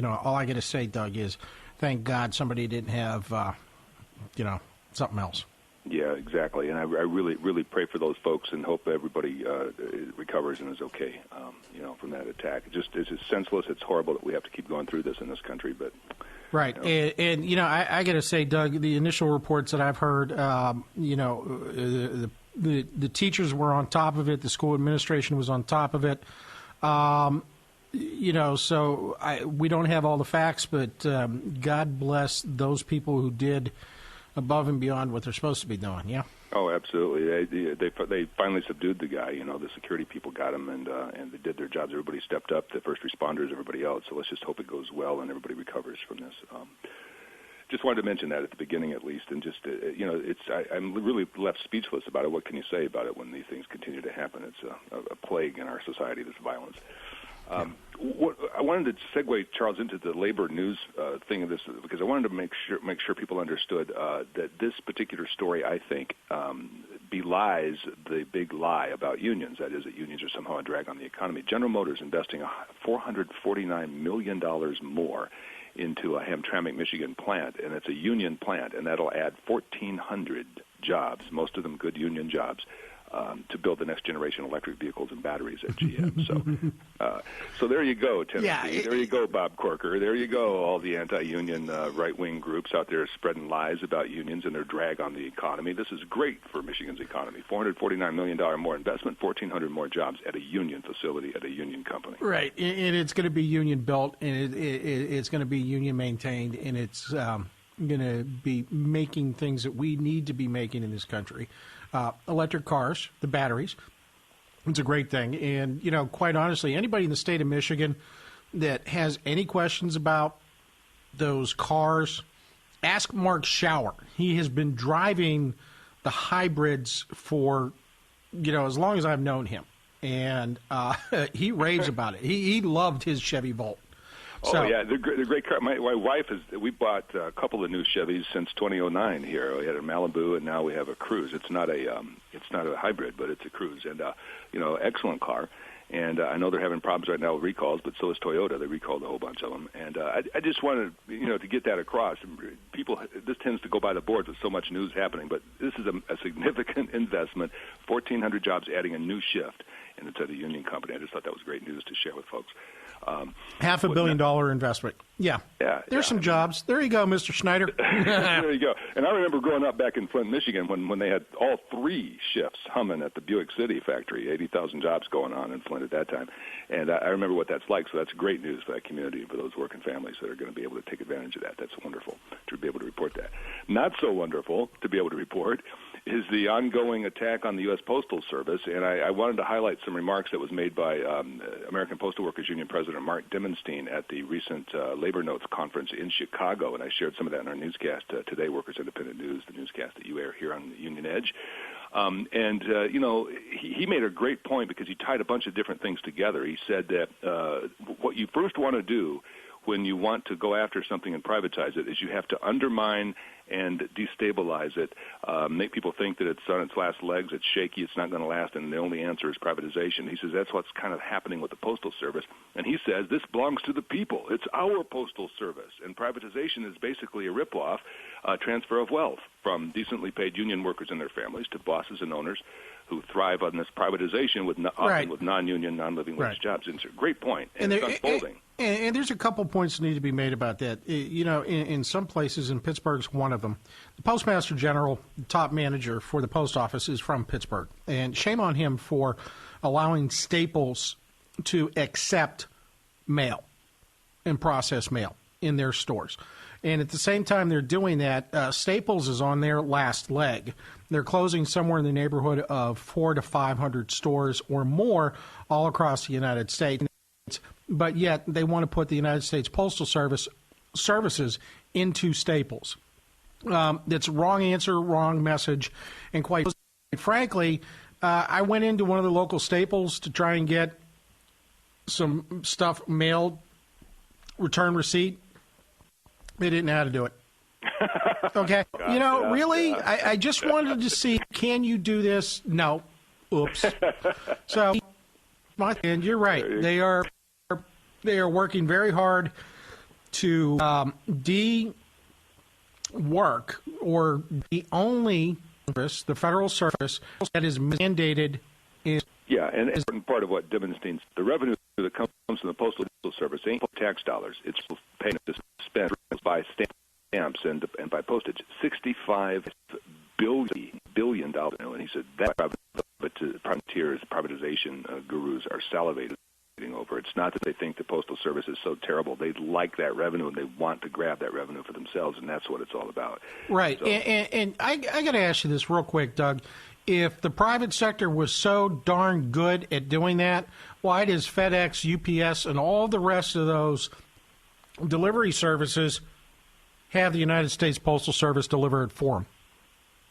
all I got to say, Doug, is thank God somebody didn't have something else. Yeah, exactly. And I really, really pray for those folks and hope everybody recovers and is okay, from that attack. It's just senseless. It's horrible that we have to keep going through this in this country. But right. And I got to say, Doug, the initial reports that I've heard, the teachers were on top of it. The school administration was on top of it. So we don't have all the facts, but God bless those people who did above and beyond what they're supposed to be doing. Yeah. Oh, absolutely. They finally subdued the guy. The security people got him, and they did their jobs. Everybody stepped up, the first responders, everybody else. So let's just hope it goes well and everybody recovers from this. Just wanted to mention that at the beginning, at least, and just I'm really left speechless about it. What can you say about it when these things continue to happen? It's a plague in our society, this violence. I wanted to segue, Charles, into the labor news thing of this, because I wanted to make sure people understood that this particular story, I think, belies the big lie about unions. That is, that unions are somehow a drag on the economy. General Motors investing $449 million more into a Hamtramck, Michigan plant, and it's a union plant, and that'll add 1,400 jobs, most of them good union jobs, to build the next generation electric vehicles and batteries at GM. So there you go, Tennessee. Yeah, there you go, Bob Corker. There you go, all the anti-union right-wing groups out there spreading lies about unions and their drag on the economy. This is great for Michigan's economy. $449 million more investment, 1,400 more jobs at a union facility, at a union company. Right, and it's going to be union built, and it's going to be union maintained, and it's going to be making things that we need to be making in this country. Electric cars, the batteries, it's a great thing. And, quite honestly, anybody in the state of Michigan that has any questions about those cars, ask Mark Schauer. He has been driving the hybrids for, as long as I've known him. And he raves about it. He loved his Chevy Volt. So, yeah, they're great car. My wife we bought a couple of new Chevys since 2009 here. We had a Malibu, and now we have a Cruise. It's not a hybrid, but it's a Cruise, and excellent car. And I know they're having problems right now with recalls, but so is Toyota. They recalled a whole bunch of them. And I just wanted to get that across. People, this tends to go by the boards with so much news happening, but this is a significant investment. 1,400 jobs, adding a new shift, and it's at a union company. I just thought that was great news to share with folks. $500 million investment. Yeah. There's some jobs. There you go, Mr. Schneider. There you go. And I remember growing up back in Flint, Michigan, when they had all three shifts humming at the Buick City factory, 80,000 jobs going on in Flint at that time. And I remember what that's like. So that's great news for that community and for those working families that are going to be able to take advantage of that. That's wonderful to be able to report that. Not so wonderful to be able to report is the ongoing attack on the U.S. Postal Service. And I wanted to highlight some remarks that was made by American Postal Workers Union President Mark Dimenstein at the recent Labor Notes Conference in Chicago. And I shared some of that in our newscast today, Workers Independent News, the newscast that you air here on the Union Edge. He made a great point because he tied a bunch of different things together. He said that what you first want to do when you want to go after something and privatize it is you have to undermine and destabilize it, make people think that it's on its last legs, it's shaky, it's not going to last, and the only answer is privatization. He says that's what's kind of happening with the Postal Service. And he says this belongs to the people. It's our Postal Service. And privatization is basically a ripoff, transfer of wealth from decently paid union workers and their families to bosses and owners who thrive on this privatization with often with non-union, non-living wage jobs. It's a great point, and it's unfolding. And there's a couple points that need to be made about that. You know, in some places, and Pittsburgh's one of them, the Postmaster General, the top manager for the post office, is from Pittsburgh. And shame on him for allowing Staples to accept mail and process mail in their stores. And at the same time they're doing that, Staples is on their last leg. They're closing somewhere in the neighborhood of 400 to 500 stores or more all across the United States. But yet they want to put the United States Postal Service services into Staples. That's wrong answer, wrong message, and quite frankly, I went into one of the local Staples to try and get some stuff mailed, return receipt. They didn't know how to do it. Okay. You know, really, I just wanted to see, can you do this? No. Oops. So, and you're right. They are working very hard to de-work or the only service, the federal service that is mandated is. Yeah, and an important part of what Dimmenstein's, the revenue that comes from the Postal Service ain't tax dollars. It's paying to spend by stamps and by postage. $65 billion. And he said that privatization gurus are salivating over. It's not that they think the Postal Service is so terrible. They like that revenue and they want to grab that revenue for themselves, and that's what it's all about. Right. So, and I got to ask you this real quick, Doug. If the private sector was so darn good at doing that, why does FedEx, UPS, and all the rest of those delivery services have the United States Postal Service deliver it for them?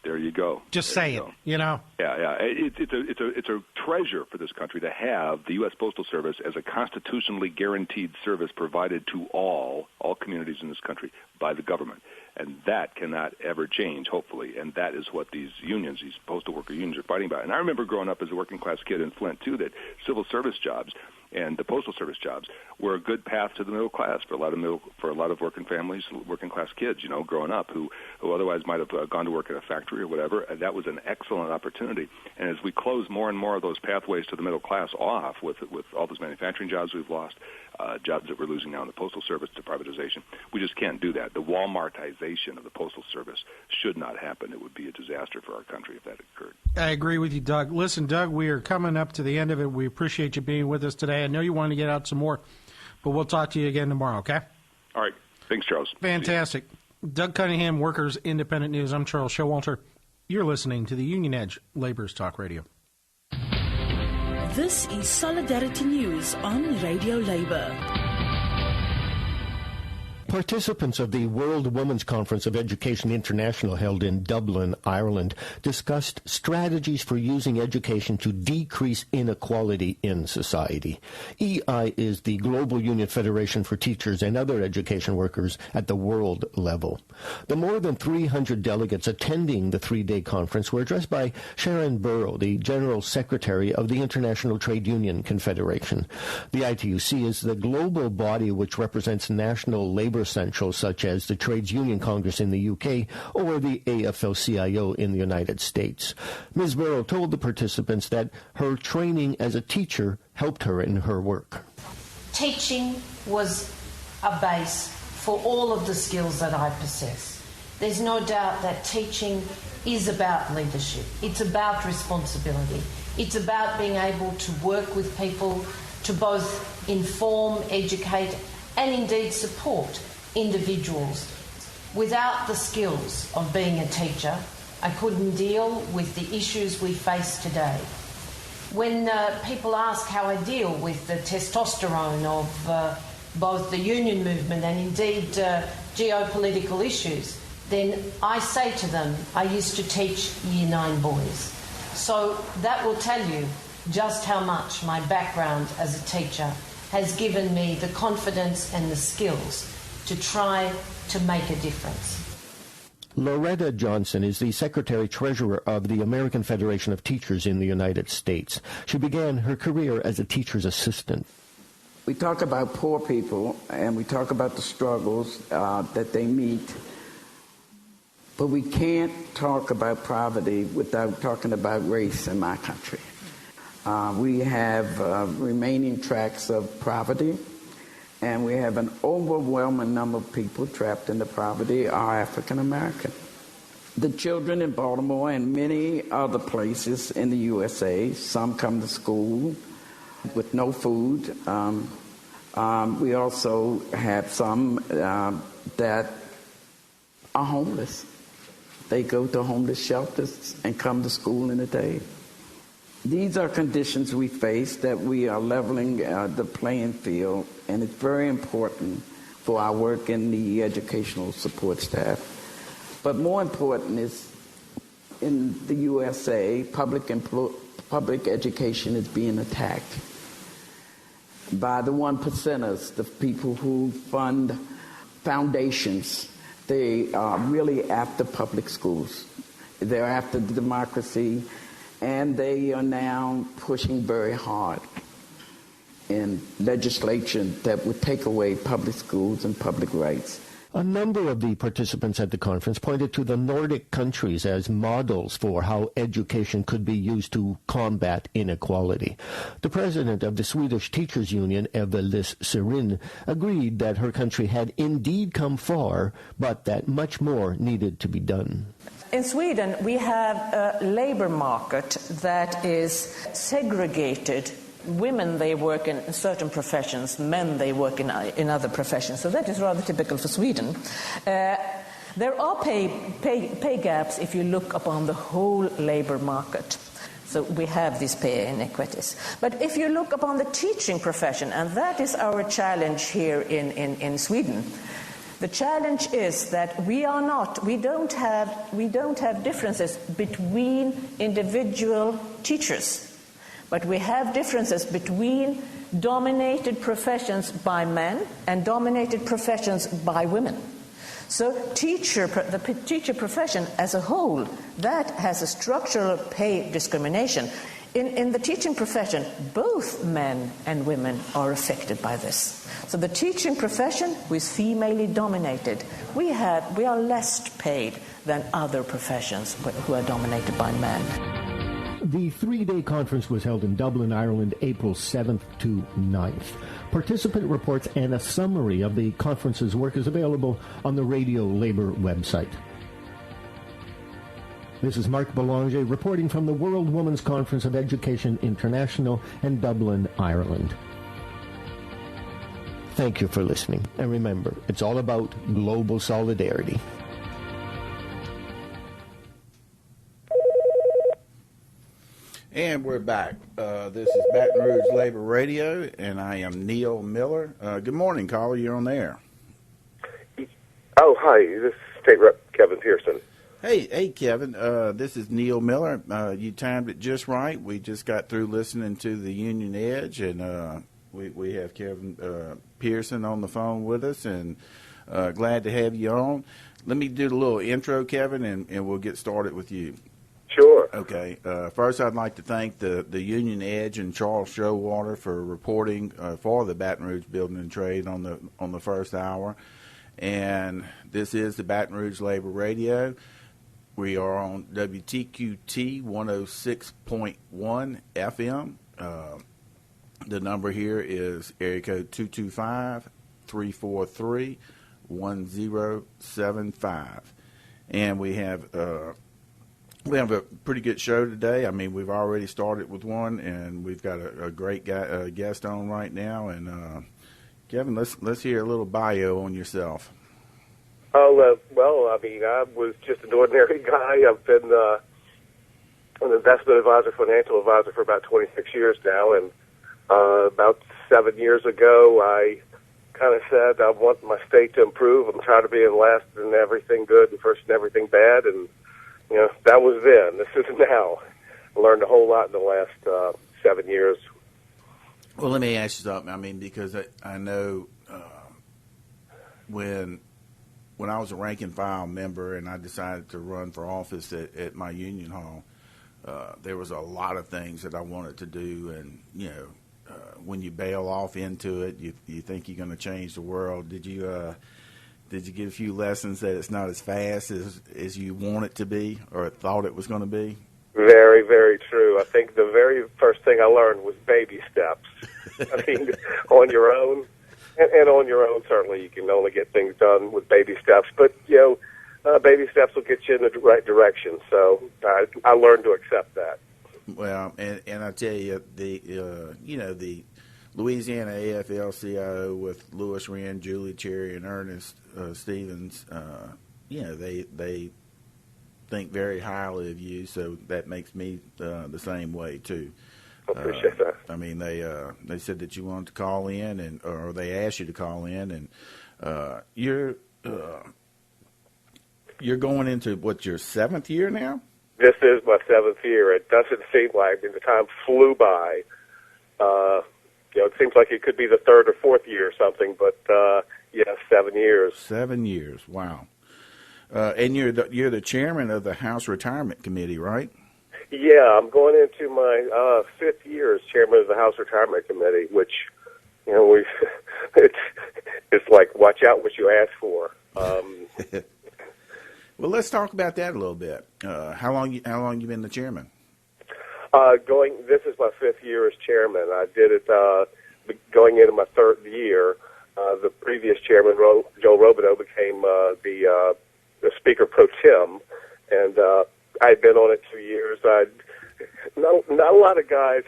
There you go. Just saying, you know. Yeah. It's a treasure for this country to have the U.S. Postal Service as a constitutionally guaranteed service provided to all communities in this country by the government. And that cannot ever change, hopefully. And that is what these unions, these postal worker unions, are fighting about. And I remember growing up as a working-class kid in Flint, too, that civil service jobs and the postal service jobs were a good path to the middle class for a lot of working families, working-class kids, you know, growing up who otherwise might have gone to work at a factory or whatever. And that was an excellent opportunity. And as we close more and more of those pathways to the middle class off with all those manufacturing jobs we've lost, jobs that we're losing now in the Postal Service to privatization, we just can't do that. The Walmartization of the Postal Service should not happen. It would be a disaster for our country if that occurred. I agree with you, Doug. Listen, Doug, we are coming up to the end of it. We appreciate you being with us today. I know you want to get out some more, but we'll talk to you again tomorrow, okay? All right. Thanks, Charles. Fantastic. Doug Cunningham, Workers Independent News. I'm Charles Showalter. You're listening to the Union Edge Laborers Talk Radio. This is Solidarity News on Radio Labour. Participants of the World Women's Conference of Education International held in Dublin, Ireland, discussed strategies for using education to decrease inequality in society. EI is the global union federation for teachers and other education workers at the world level. The more than 300 delegates attending the three-day conference were addressed by Sharon Burrow, the General Secretary of the International Trade Union Confederation. The ITUC is the global body which represents national labor essentials such as the Trades Union Congress in the UK or the AFL-CIO in the United States. Ms. Burrow told the participants that her training as a teacher helped her in her work. Teaching was a base for all of the skills that I possess. There's no doubt that teaching is about leadership. It's about responsibility. It's about being able to work with people to both inform, educate, and indeed support individuals. Without the skills of being a teacher, I couldn't deal with the issues we face today. When people ask how I deal with the testosterone of both the union movement and indeed geopolitical issues, then I say to them, I used to teach Year 9 boys. So that will tell you just how much my background as a teacher has given me the confidence and the skills to try to make a difference. Loretta Johnson is the Secretary-Treasurer of the American Federation of Teachers in the United States. She began her career as a teacher's assistant. We talk about poor people, and we talk about the struggles that they meet. But we can't talk about poverty without talking about race in my country. We have remaining tracts of poverty, and we have an overwhelming number of people trapped into poverty are African American. The children in Baltimore and many other places in the USA, some come to school with no food. We also have some that are homeless. They go to homeless shelters and come to school in a day. These are conditions we face that we are leveling the playing field, and it's very important for our work in the educational support staff. But more important is in the USA, public education is being attacked by the 1%ers, the people who fund foundations. They are really after public schools. They're after democracy, and they are now pushing very hard in legislation that would take away public schools and public rights. A number of the participants at the conference pointed to the Nordic countries as models for how education could be used to combat inequality. The president of the Swedish Teachers Union, Eva-Lis Serin, agreed that her country had indeed come far, but that much more needed to be done. In Sweden, we have a labor market that is segregated. Women, they work in certain professions. Men, they work in other professions. So that is rather typical for Sweden. There are pay gaps if you look upon the whole labor market. So we have these pay inequities. But if you look upon the teaching profession, and that is our challenge here in Sweden, the challenge is that we don't have differences between individual teachers. But we have differences between dominated professions by men and dominated professions by women. So the teacher profession as a whole, that has a structural pay discrimination. In the teaching profession, both men and women are affected by this. So the teaching profession, who is female dominated, we are less paid than other professions who are dominated by men. The three-day conference was held in Dublin, Ireland, April 7th to 9th. Participant reports and a summary of the conference's work is available on the Radio Labour website. This is Mark Belanger reporting from the World Women's Conference of Education International in Dublin, Ireland. Thank you for listening. And remember, it's all about global solidarity. And we're back. This is Baton Rouge Labor Radio, and I am Neil Miller. Good morning, caller. You're on the air. Oh, hi. This is State Rep Kevin Pearson. Hey, Kevin. This is Neil Miller. You timed it just right. We just got through listening to the Union Edge, and we have Kevin Pearson on the phone with us, and glad to have you on. Let me do a little intro, Kevin, and we'll get started with you. Sure. Okay. First, I'd like to thank the Union Edge and Charles Showalter for reporting for the Baton Rouge Building and Trade on the first hour. And this is the Baton Rouge Labor Radio. We are on WTQT 106.1 FM. The number here is area code 225-343-1075. And we have a pretty good show today. I mean, we've already started with one, and we've got a great guest on right now. And Kevin, let's hear a little bio on yourself. Oh, well, I mean, I was just an ordinary guy. I've been an investment advisor, financial advisor for about 26 years now, and about 7 years ago, I kind of said I want my state to improve. I'm tired of being last in everything good and first in everything bad, and you know, that was then. This is now. I learned a whole lot in the last 7 years. Well, let me ask you something. I mean, because I know when I was a rank and file member and I decided to run for office at my union hall, there was a lot of things that I wanted to do. And, you know, when you bail off into it, you think you're going to change the world. Did you Did you get a few lessons that it's not as fast as you want it to be or thought it was going to be? Very, very true. I think the very first thing I learned was baby steps. I mean, on your own, and on your own, certainly you can only get things done with baby steps. But, baby steps will get you in the right direction. So I learned to accept that. Well, and I tell you, the Louisiana AFL-CIO with Louis Wren, Julie Cherry, and Ernest Stevens, they think very highly of you, so that makes me the same way too. I appreciate that. I mean, they said that you wanted to call in, or they asked you to call in, and you're going into your 7th year now? This is my 7th year. It doesn't seem like the time flew by. It seems like it could be the 3rd or 4th year or something, but 7 years. 7 years, wow. And you're the chairman of the House Retirement Committee, right? Yeah, I'm going into my 5th year as chairman of the House Retirement Committee, which it's like watch out what you ask for. Well, let's talk about that a little bit. How long you been the chairman? This is my 5th year as chairman. I did it going into my 3rd year. The previous chairman, Joe Robideau, became the speaker pro tem, and I'd been on it 2 years. Not a lot of guys,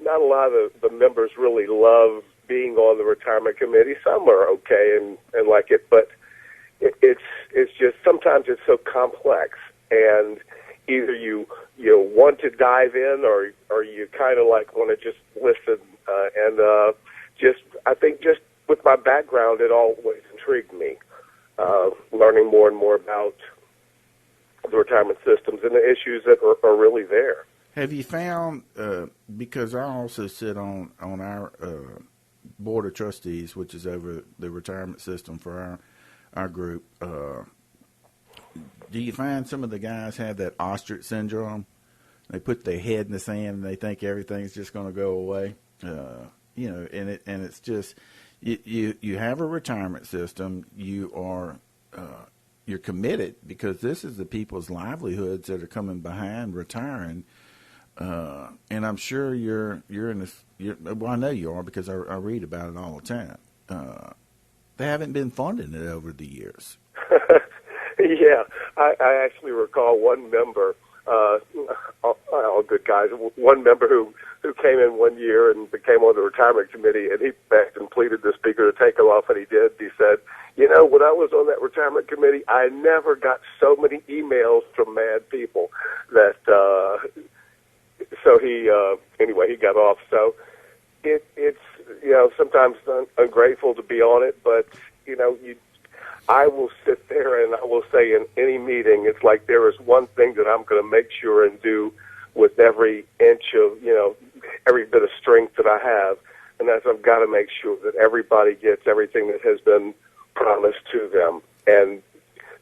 not a lot of the members really love being on the retirement committee. Some are okay and like it, but it's just sometimes it's so complex, and either you want to dive in or you kind of like want to just listen. I think just with my background, it always intrigued me, learning more and more about the retirement systems and the issues that are really there. Have you found, because I also sit on our board of trustees, which is over the retirement system for our group, do you find some of the guys have that ostrich syndrome? They put their head in the sand and they think everything's just going to go away. And it's just you have a retirement system. You're committed because this is the people's livelihoods that are coming behind retiring. And I'm sure you're in this. Well, I know you are because I read about it all the time. They haven't been funding it over the years. Yeah, I actually recall one member, all good guys, one member who came in one year and became on the retirement committee, and he begged and pleaded the speaker to take him off, and he did. He said, when I was on that retirement committee, I never got so many emails from mad people that, so he got off. So it's sometimes ungrateful to be on it, but, I will sit there and I will say in any meeting, it's like there is one thing that I'm going to make sure and do with every inch of, every bit of strength that I have, and that's I've got to make sure that everybody gets everything that has been promised to them, and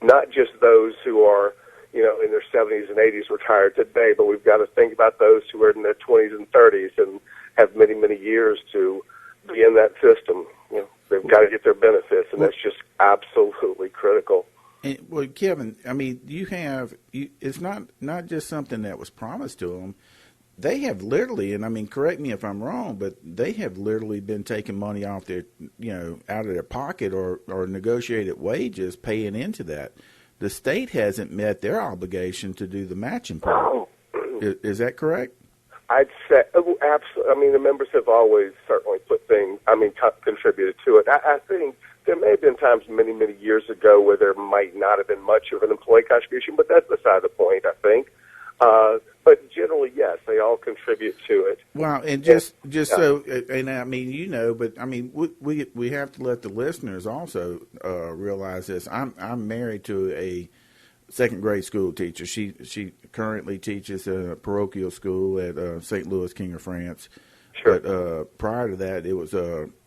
not just those who are, in their 70s and 80s retired today, but we've got to think about those who are in their 20s and 30s and have many, many years to be in that system. They've got to get their benefits, and that's just absolutely critical. And, well, Kevin, I mean, it's not just something that was promised to them. They have literally, and I mean, correct me if I'm wrong, but they have literally been taking money off their, out of their pocket or negotiated wages, paying into that. The state hasn't met their obligation to do the matching part. Is that correct? I'd say, absolutely. I mean, the members have always certainly put things, contributed to it. I think there may have been times many, many years ago where there might not have been much of an employee contribution, but that's beside the point, I think. But generally, yes, they all contribute to it. Well, and so, and I mean, but I mean, we have to let the listeners also realize this. I'm married to a second grade school teacher. She currently teaches at a parochial school at St. Louis, King of France. Sure. But prior to that, it was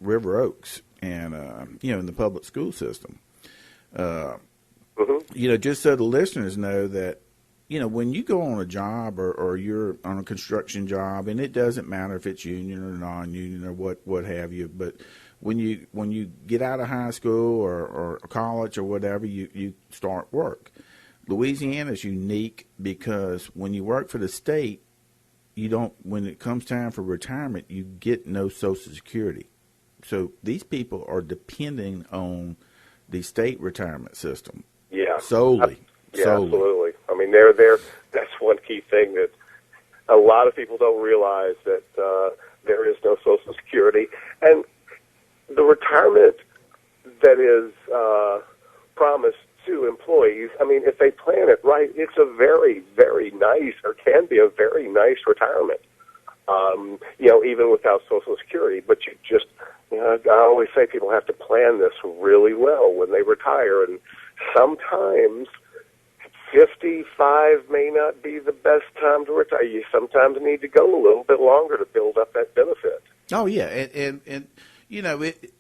River Oaks, and in the public school system. Just so the listeners know that when you go on a job or you're on a construction job, and it doesn't matter if it's union or non-union or what have you, but when you get out of high school or college or whatever, you start work. Louisiana is unique because when you work for the state, when it comes time for retirement, you get no Social Security. So these people are depending on the state retirement system. Yeah. Solely. Absolutely. I mean, that's one key thing that a lot of people don't realize, that there is no Social Security. And the retirement that is promised to employees, I mean, if they plan it right, it's a very, very nice, or can be a very nice retirement, even without Social Security. But you just, I always say people have to plan this really well when they retire, and sometimes 55 may not be the best time to retire. You sometimes need to go a little bit longer to build up that benefit. Oh, yeah, and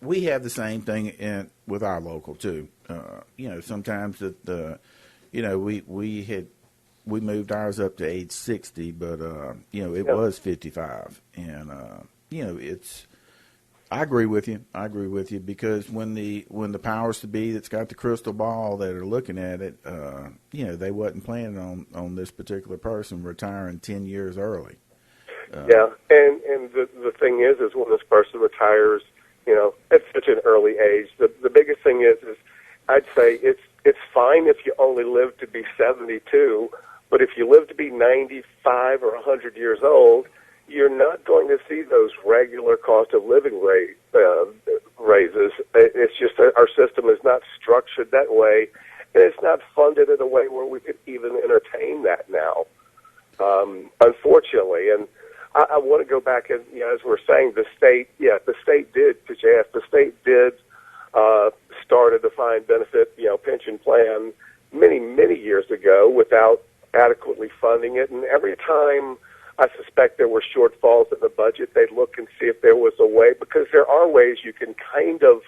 we have the same thing with our local too. Sometimes we moved ours up to age 60, but it was 55, and it's. I agree with you because when the powers to be that's got the crystal ball that are looking at it, they wasn't planning on this particular person retiring 10 years early. And the thing is when this person retires, at such an early age, the biggest thing is I'd say it's fine if you only live to be 72, but if you live to be 95 or 100 years old, you're not going to see those regular cost of living raises. It's just that our system is not structured that way, and it's not funded in a way where we could even entertain that now, unfortunately. And I want to go back and, as we're saying, the state did, because you asked, the state did start a defined benefit, pension plan many, many years ago without adequately funding it. And every time I suspect there were shortfalls in the budget, they'd look and see if there was a way, because there are ways you can kind of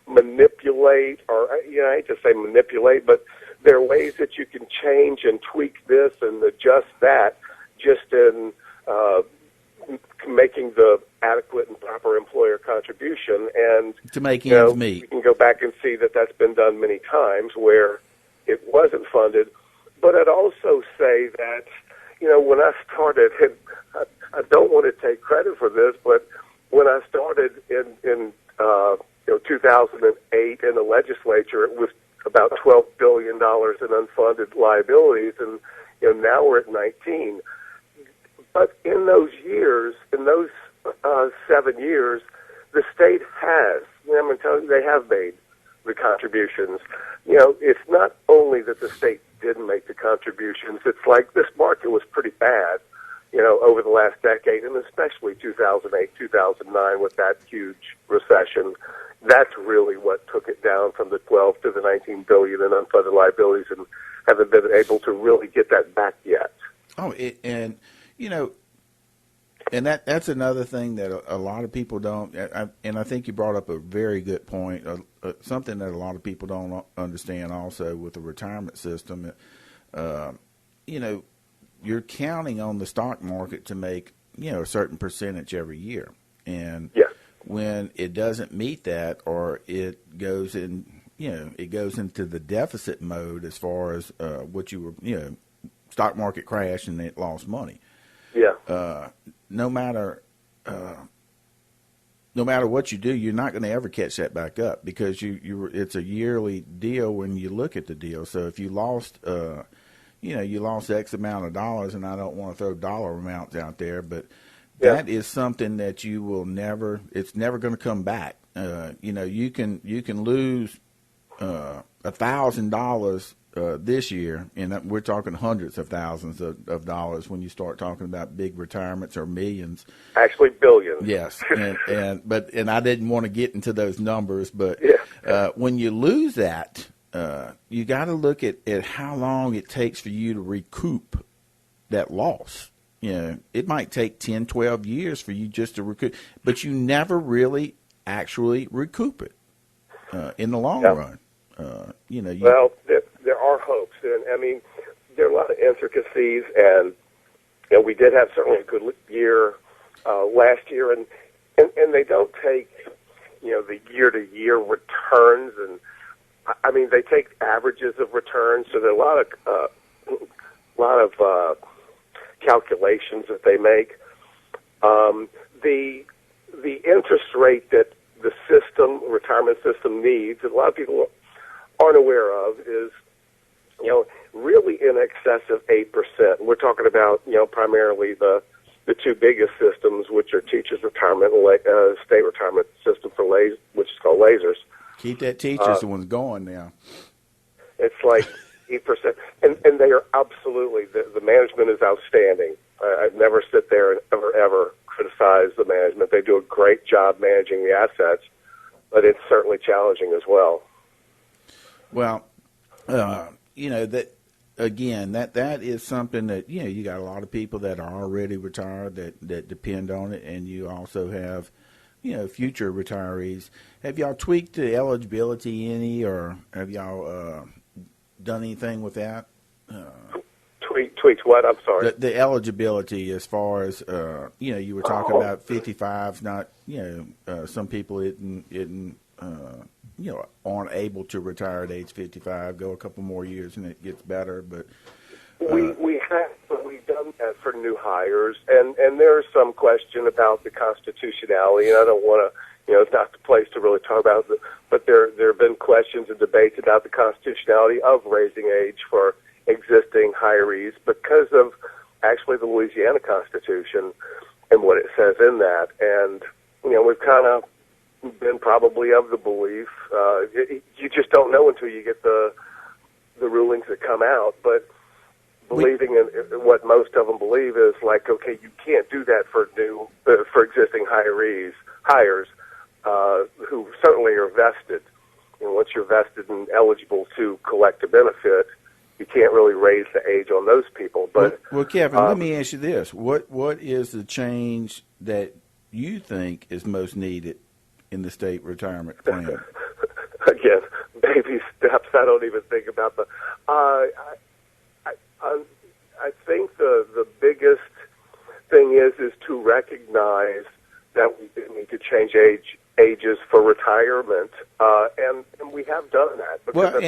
manipulate, or I hate to say manipulate, but there are ways that you can change and tweak this and adjust that just in making the adequate and proper employer contribution. And to make ends meet. You can go back and see that that's been done many times where it wasn't funded. But I'd also say that, when I started, and I don't want to take credit for this, but when I started in 2008 in the legislature, it was about $12 billion in unfunded liabilities, and now we're at 19. But in those years, in those 7 years, the state has, I'm going to tell you, they have made the contributions. It's not only that the state didn't make the contributions, it's like this market was pretty bad, over the last decade, and especially 2008, 2009 with that huge recession. That's really what took it down from the 12 to the 19 billion in unfunded liabilities, and haven't been able to really get that back yet. And that's another thing that a lot of people don't, and I think you brought up a very good point, something that a lot of people don't understand also with the retirement system. You're counting on the stock market to make, a certain percentage every year. And when it doesn't meet that, or it goes in, it goes into the deficit mode as far as what you were, stock market crash and it lost money. No matter what you do, you're not going to ever catch that back up, because it's a yearly deal when you look at the deal. So if you lost, you lost X amount of dollars, and I don't want to throw dollar amounts out there, but that is something that you will never. It's never going to come back. You can lose $1,000 this year, and we're talking hundreds of thousands of dollars when you start talking about big retirements or millions. Actually, billions. Yes, and I didn't want to get into those numbers, but when you lose that, you got to look at how long it takes for you to recoup that loss. It might take 10, 12 years for you just to recoup, but you never really actually recoup it in the long run. Well, there are hopes, and I mean, there are a lot of intricacies, and we did have certainly a good year last year, and they don't take the year-to-year returns, and I mean they take averages of returns, so there are a lot of calculations that they make. The interest rate that the retirement system needs, that a lot of people aren't aware of, is really in excess of 8%. We're talking about primarily the two biggest systems, which are teachers' retirement and state retirement system which is called lasers. Keep that teachers ones going now. It's like 8%, and they are absolutely the management is outstanding. I'd never sit there and ever criticize the management. They do a great job managing the assets, but it's certainly challenging as well. Well, that again, that is something that you got a lot of people that are already retired that depend on it, and you also have future retirees. Have y'all tweaked the eligibility any, or have y'all done anything with that? Tweaked what? I'm sorry. The eligibility, as far as you were talking about 55. Not some people aren't able to retire at age 55. Go a couple more years and it gets better. But we've done that for new hires, and there's some question about the constitutionality. And I don't want to, it's not the place to really talk about it. But there have been questions and debates about the constitutionality of raising age for existing hirees because of actually the Louisiana Constitution and what it says in that. And we've kind of been probably of the belief you just don't know until you get the rulings that come out, but believing in what most of them believe is like, okay, you can't do that for existing hires who certainly are vested. Once you're vested and eligible to collect a benefit, you can't really raise the age on those people. But well, Kevin, let me ask you this: what is the change that you think is most needed in the state retirement plan? Again, baby steps. I don't even think about the. I think the biggest thing is to recognize that we need to change ages for retirement, and we have done that. Well,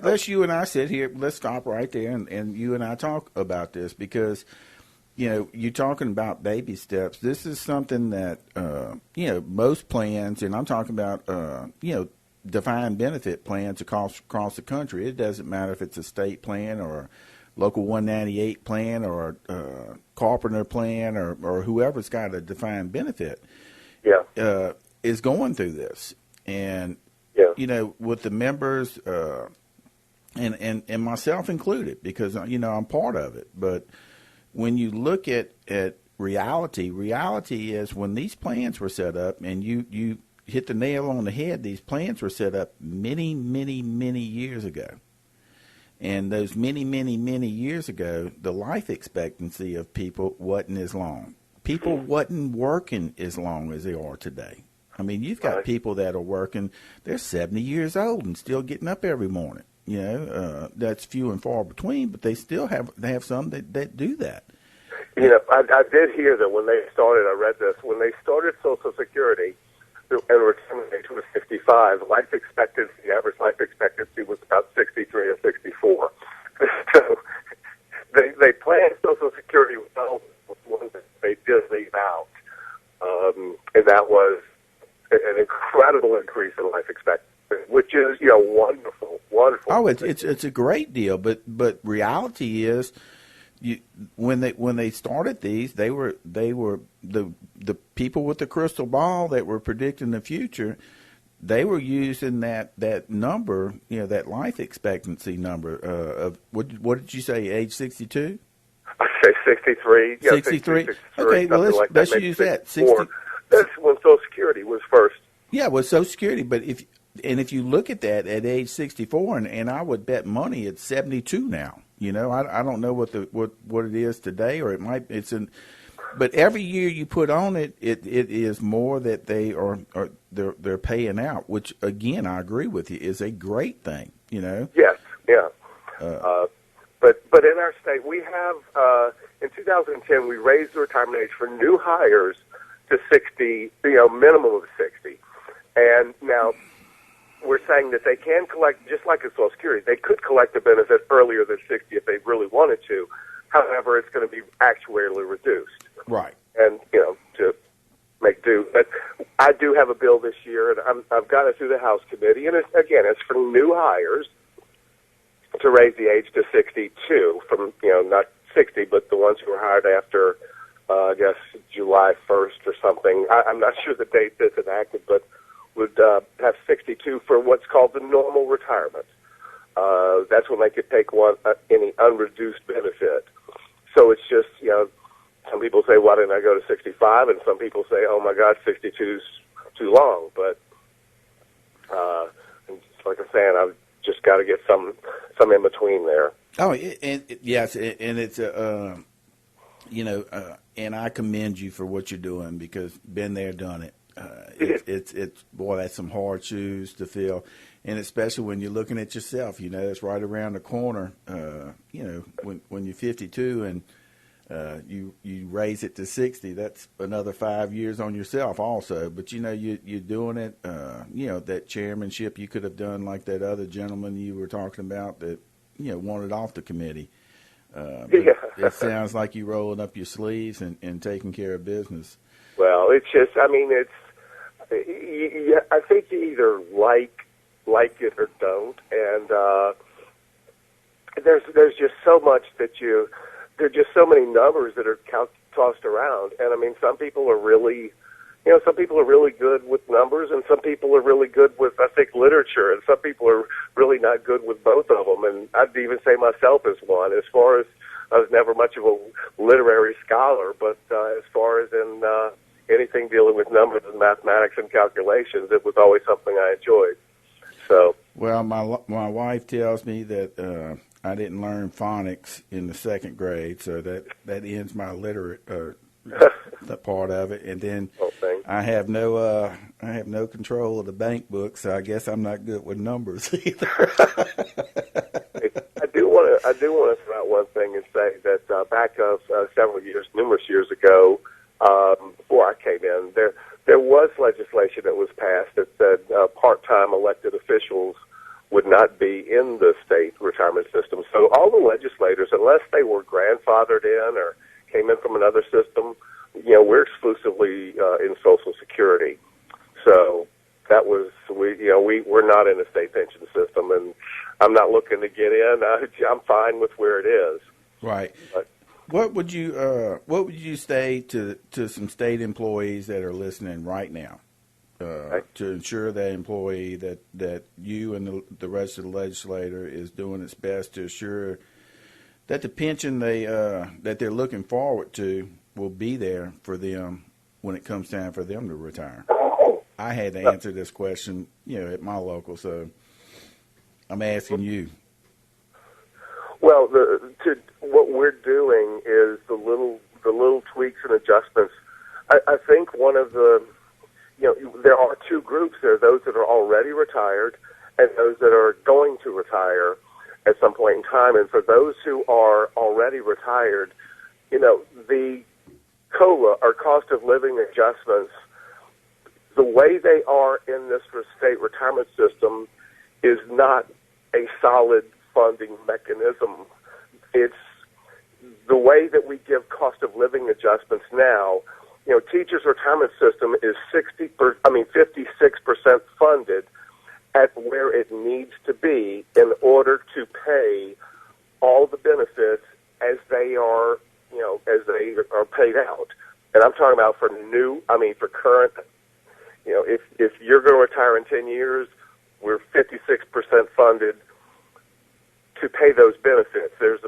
let's you and I sit here. Let's stop right there, and you and I talk about this because, you're talking about baby steps. This is something that, most plans, and I'm talking about, defined benefit plans across the country. It doesn't matter if it's a state plan or a local 198 plan or a carpenter plan or whoever's got a defined benefit. Yeah. Is going through this, and with the members, and myself included, because I'm part of it. But when you look at reality is when these plans were set up, and you hit the nail on the head. These plans were set up many, many, many years ago, and those many, many, many years ago, the life expectancy of people wasn't as long. People wasn't working as long as they are today. I mean, you've got people that are working, they're 70 years old and still getting up every morning. That's few and far between, but they still have some that do that. I did hear that when they started, I read this, when they started Social Security and retirement age was 55, the average life expectancy was about 63 or 64. So they planned Social Security well when they did leave out, and that was an incredible increase in life expectancy, which is wonderful. Oh, it's a great deal, but reality is, when they started these, they were the people with the crystal ball that were predicting the future. They were using that number, that life expectancy number of what did you say? Age 62? I say 63. 63. Okay, well let's use that. 60. That's when Social Security was first. Yeah, well, Social Security, but if you look at that at age 64, and I would bet money it's 72 now. I don't know what it is today, or but every year you put on it is more that they're paying out, which again I agree with you is a great thing. Yes, yeah. But in our state, we have, in 2010, we raised the retirement age for new hires to 60, minimum of 60. And now we're saying that they can collect, just like in Social Security, they could collect the benefit earlier than 60 if they really wanted to. However, it's going to be actuarially reduced. Right. And, to make do. But I do have a bill this year, and I've got it through the House committee. And, it's for new hires to raise the age to 62 from, not 60, but the ones who were hired after, I guess, July 1st or something. I'm not sure the date that's enacted, but would have 62 for what's called the normal retirement. That's when they could take any unreduced benefit. So it's just, some people say, why didn't I go to 65? And some people say, oh, my God, 62's too long. But like I'm saying, I've just got to get some in between there. Oh, yes, and it's and I commend you for what you're doing because been there, done it. It's boy, that's some hard shoes to fill, and especially when you're looking at yourself. It's right around the corner. When you're 52 and you raise it to 60, that's another 5 years on yourself also. But you're doing it. That chairmanship you could have done like that other gentleman you were talking about that wanted off the committee. It sounds like you rolling up your sleeves and taking care of business. Well, it's just, I think you either like it or don't, and there's just so much that there are just so many numbers that are tossed around, and some people are really, some people are really good with numbers, and some people are really good with, I think, literature, and some people are really not good with both of them, and I'd even say myself as one. As far as I was never much of a literary scholar, but as far as in anything dealing with numbers and mathematics and calculations, it was always something I enjoyed. So, well, my wife tells me that I didn't learn phonics in the second grade, so that ends my literate that part of it, and then I have no control of the bank book, so I guess I'm not good with numbers either. I do want to throw out one thing and say that back numerous years ago, before I came in, there was legislation that was passed that said part-time elected officials would not be in the state retirement system. So all the legislators, unless they were grandfathered in or came in from another system, we're exclusively in Social Security. So that was we're not in a state pension system, and I'm not looking to get in. I'm fine with where it is. Right. But what would you say to some state employees that are listening right now to ensure that employee that you and the rest of the legislator is doing its best to assure that the pension that they're looking forward to will be there for them when it comes time for them to retire? I had to answer this question, at my local, so I'm asking you. Well, what we're doing is the little tweaks and adjustments. I think one of the, there are two groups. There are those that are already retired and those that are going to retire at some point in time. And for those who are already retired, the COLA, or cost of living adjustments, the way they are in this state retirement system is not a solid funding mechanism. It's the way that we give cost of living adjustments now. Teachers' retirement system is 56% funded at where it needs to be in order to pay all the benefits as they are paid out. And I'm talking about for current. If you're going to retire in 10 years, we're 56% funded to pay those benefits. There's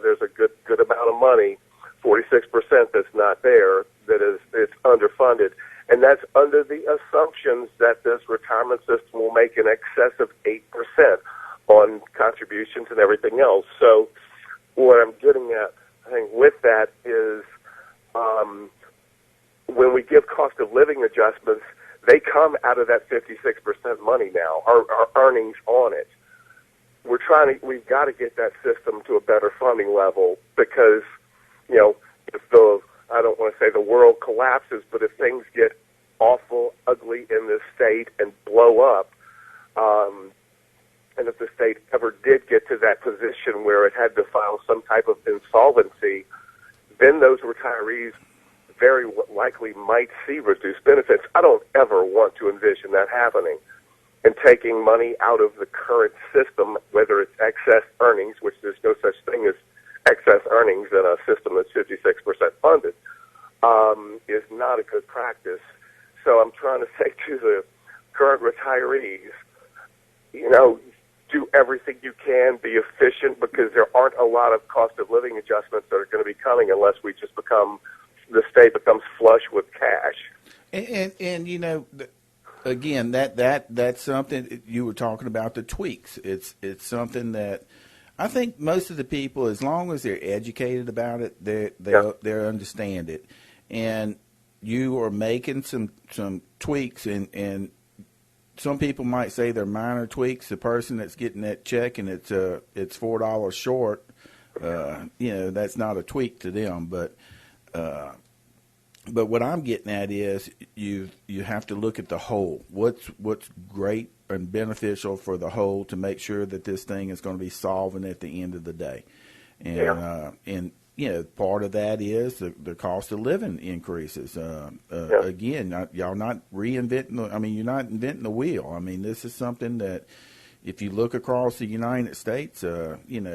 there's a good amount of money, 46% that's not there, it's underfunded. And that's under the assumptions that this retirement system will make in excess of 8% on contributions and everything else. So what I'm getting at, I think, with that is when we give cost of living adjustments, they come out of that 56% money now, our earnings on it. We're we've got to get that system to a better funding level because, if I don't want to say the world collapses, but if things get awful ugly in this state and blow up, and if the state ever did get to that position where it had to file some type of insolvency, then those retirees very likely might see reduced benefits. I don't ever want to envision that happening. And taking money out of the current system, whether it's excess earnings, which there's no such thing as excess earnings in a system that's 56% funded, is not a good practice. So I'm trying to say to the current retirees, do everything you can, be efficient, because there aren't a lot of cost of living adjustments that are going to be coming unless the state becomes flush with cash. And again, that's something you were talking about, the tweaks. It's something that I think most of the people, as long as they're educated about it, they understand it. And you are making some tweaks, and some people might say they're minor tweaks. The person that's getting that check and it's $4 short, that's not a tweak to them. But what I'm getting at is you have to look at the whole. What's great and beneficial for the whole to make sure that this thing is going to be solvent at the end of the day. And part of that is the cost of living increases. Again, y'all not reinventing. You're not inventing the wheel. This is something that if you look across the United States, Mr.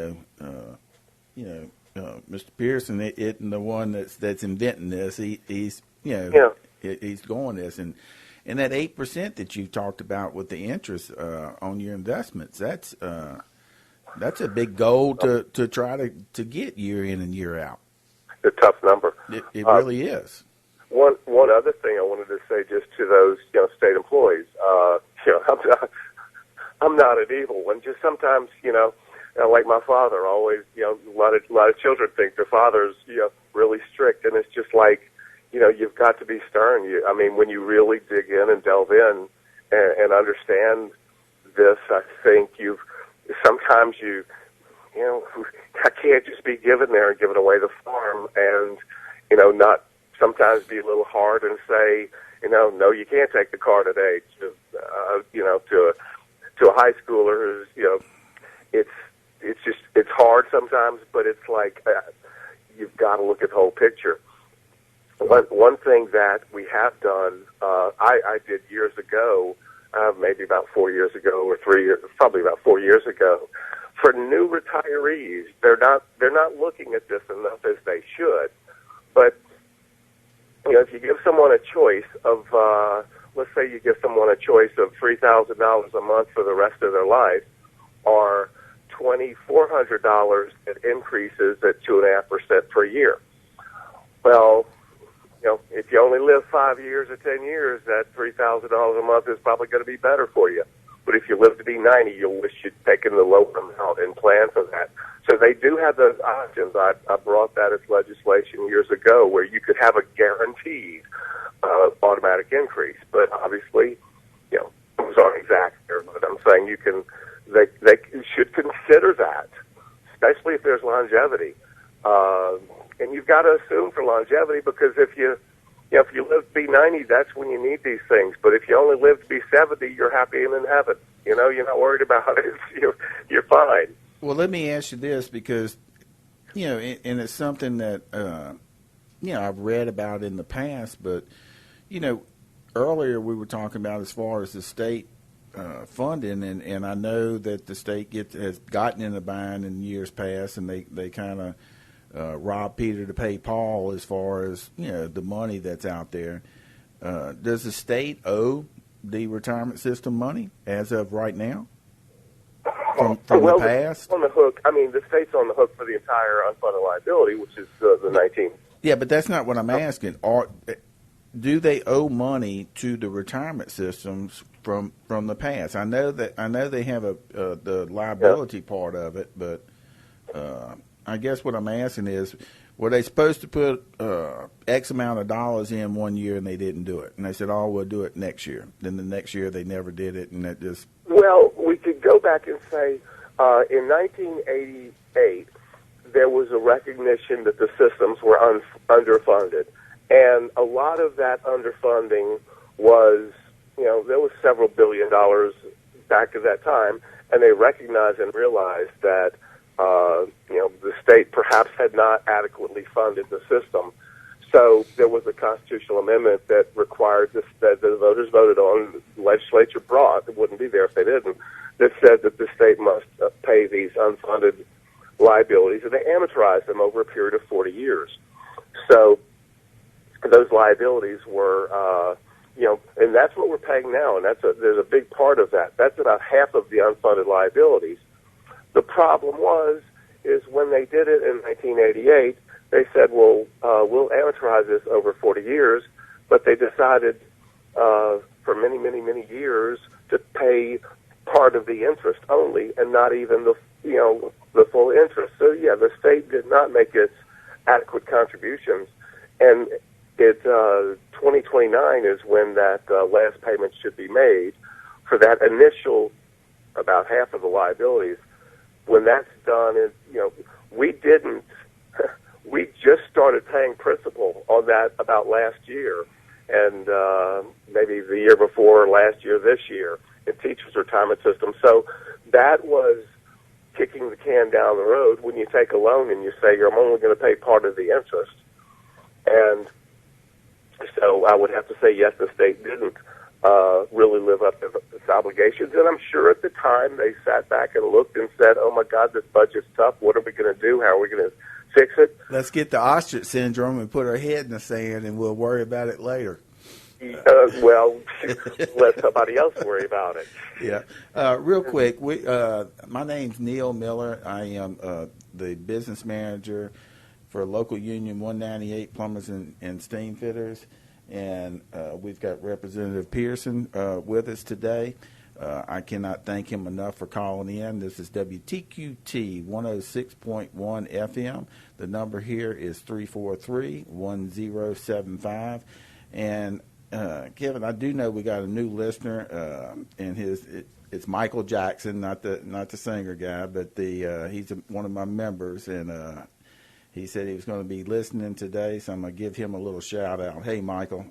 Pearson isn't the one that's inventing this. He's going this, and that 8% that you talked about with the interest on your investments, that's a big goal to try to get year in and year out. It's a tough number. It really is. One other thing I wanted to say just to those state employees, I'm not an evil one. Just sometimes like my father, always a lot of children think their father's really strict, and it's just like you've got to be stern. When you really dig in and delve in and understand this, I think sometimes I can't just be given there and giving away the farm and, not sometimes be a little hard and say, no, you can't take the car today to a high schooler who's, it's hard sometimes, but it's like, you've got to look at the whole picture. One thing that we have done, I did years ago, maybe about 4 years ago or 3 years, probably about 4 years ago. For new retirees, they're not looking at this enough as they should. But if you give someone a choice of, let's say you give someone a choice of $3,000 a month for the rest of their life, or $2,400 that increases at 2.5% per year. Well, if you only live 5 years or 10 years, that $3,000 a month is probably going to be better for you. But if you live to be 90, you'll wish you'd taken the lower amount and planned for that. So they do have those options. I brought that as legislation years ago where you could have a guaranteed automatic increase. But obviously, those aren't exact here. But I'm saying they should consider that, especially if there's longevity. And you've got to assume for longevity, because if you live to be 90, that's when you need these things. But if you only live to be 70, you're happy and in heaven. You're not worried about it. You're fine. Well, let me ask you this, because, and it's something that, I've read about in the past, but, earlier we were talking about as far as the state funding, and I know that the state has gotten in a bind in years past, and they kind of rob Peter to pay Paul as far as the money that's out there. Does the state owe the retirement system money as of right now from the past? On the hook. The state's on the hook for the entire unfunded liability, which is the 19. Yeah, but that's not what I'm asking. Do they owe money to the retirement systems from the past? I know they have the liability part of it, but I guess what I'm asking is, were they supposed to put X amount of dollars in one year and they didn't do it? And they said, oh, we'll do it next year. Then the next year they never did it, and that just... Well, we could go back and say, In 1988, there was a recognition that the systems were underfunded. And a lot of that underfunding was, there was several $1 billion back at that time, and they recognized and realized that, the state perhaps had not adequately funded the system. So there was a constitutional amendment that required this, that the voters voted on, the legislature brought, it wouldn't be there if they didn't, that said that the state must pay these unfunded liabilities, and they amortized them over a period of 40 years. So those liabilities were, and that's what we're paying now, and there's a big part of that. That's about half of the unfunded liabilities. The problem is when they did it in 1988, they said, well, we'll amortize this over 40 years, but they decided for many, many, many years to pay part of the interest only and not even the full interest. So, yeah, the state did not make its adequate contributions, and 2029 is when that last payment should be made for that initial about half of the liabilities. When that's done, we just started paying principal on that about last year, and maybe the year before last year, this year, in teachers' retirement system. So that was kicking the can down the road when you take a loan and you say, I'm only going to pay part of the interest. And so I would have to say, yes, the state didn't really live up to its obligations. And I'm sure at the time they sat back and looked and said, oh, my God, this budget's tough. What are we going to do? How are we going to fix it? Let's get the ostrich syndrome and put our head in the sand, and we'll worry about it later. Well, let somebody else worry about it. Yeah. Real quick, my name's Neil Miller. I am the business manager for local union 198 Plumbers and Steam Fitters, and we've got Representative Pearson with us today. I cannot thank him enough for calling in. This is WTQT 106.1 FM. The number here is 343-1075. And Kevin, I do know we got a new listener, and it's Michael Jackson, not the singer guy, but he's one of my members, and he said he was going to be listening today, so I'm going to give him a little shout out. Hey, Michael,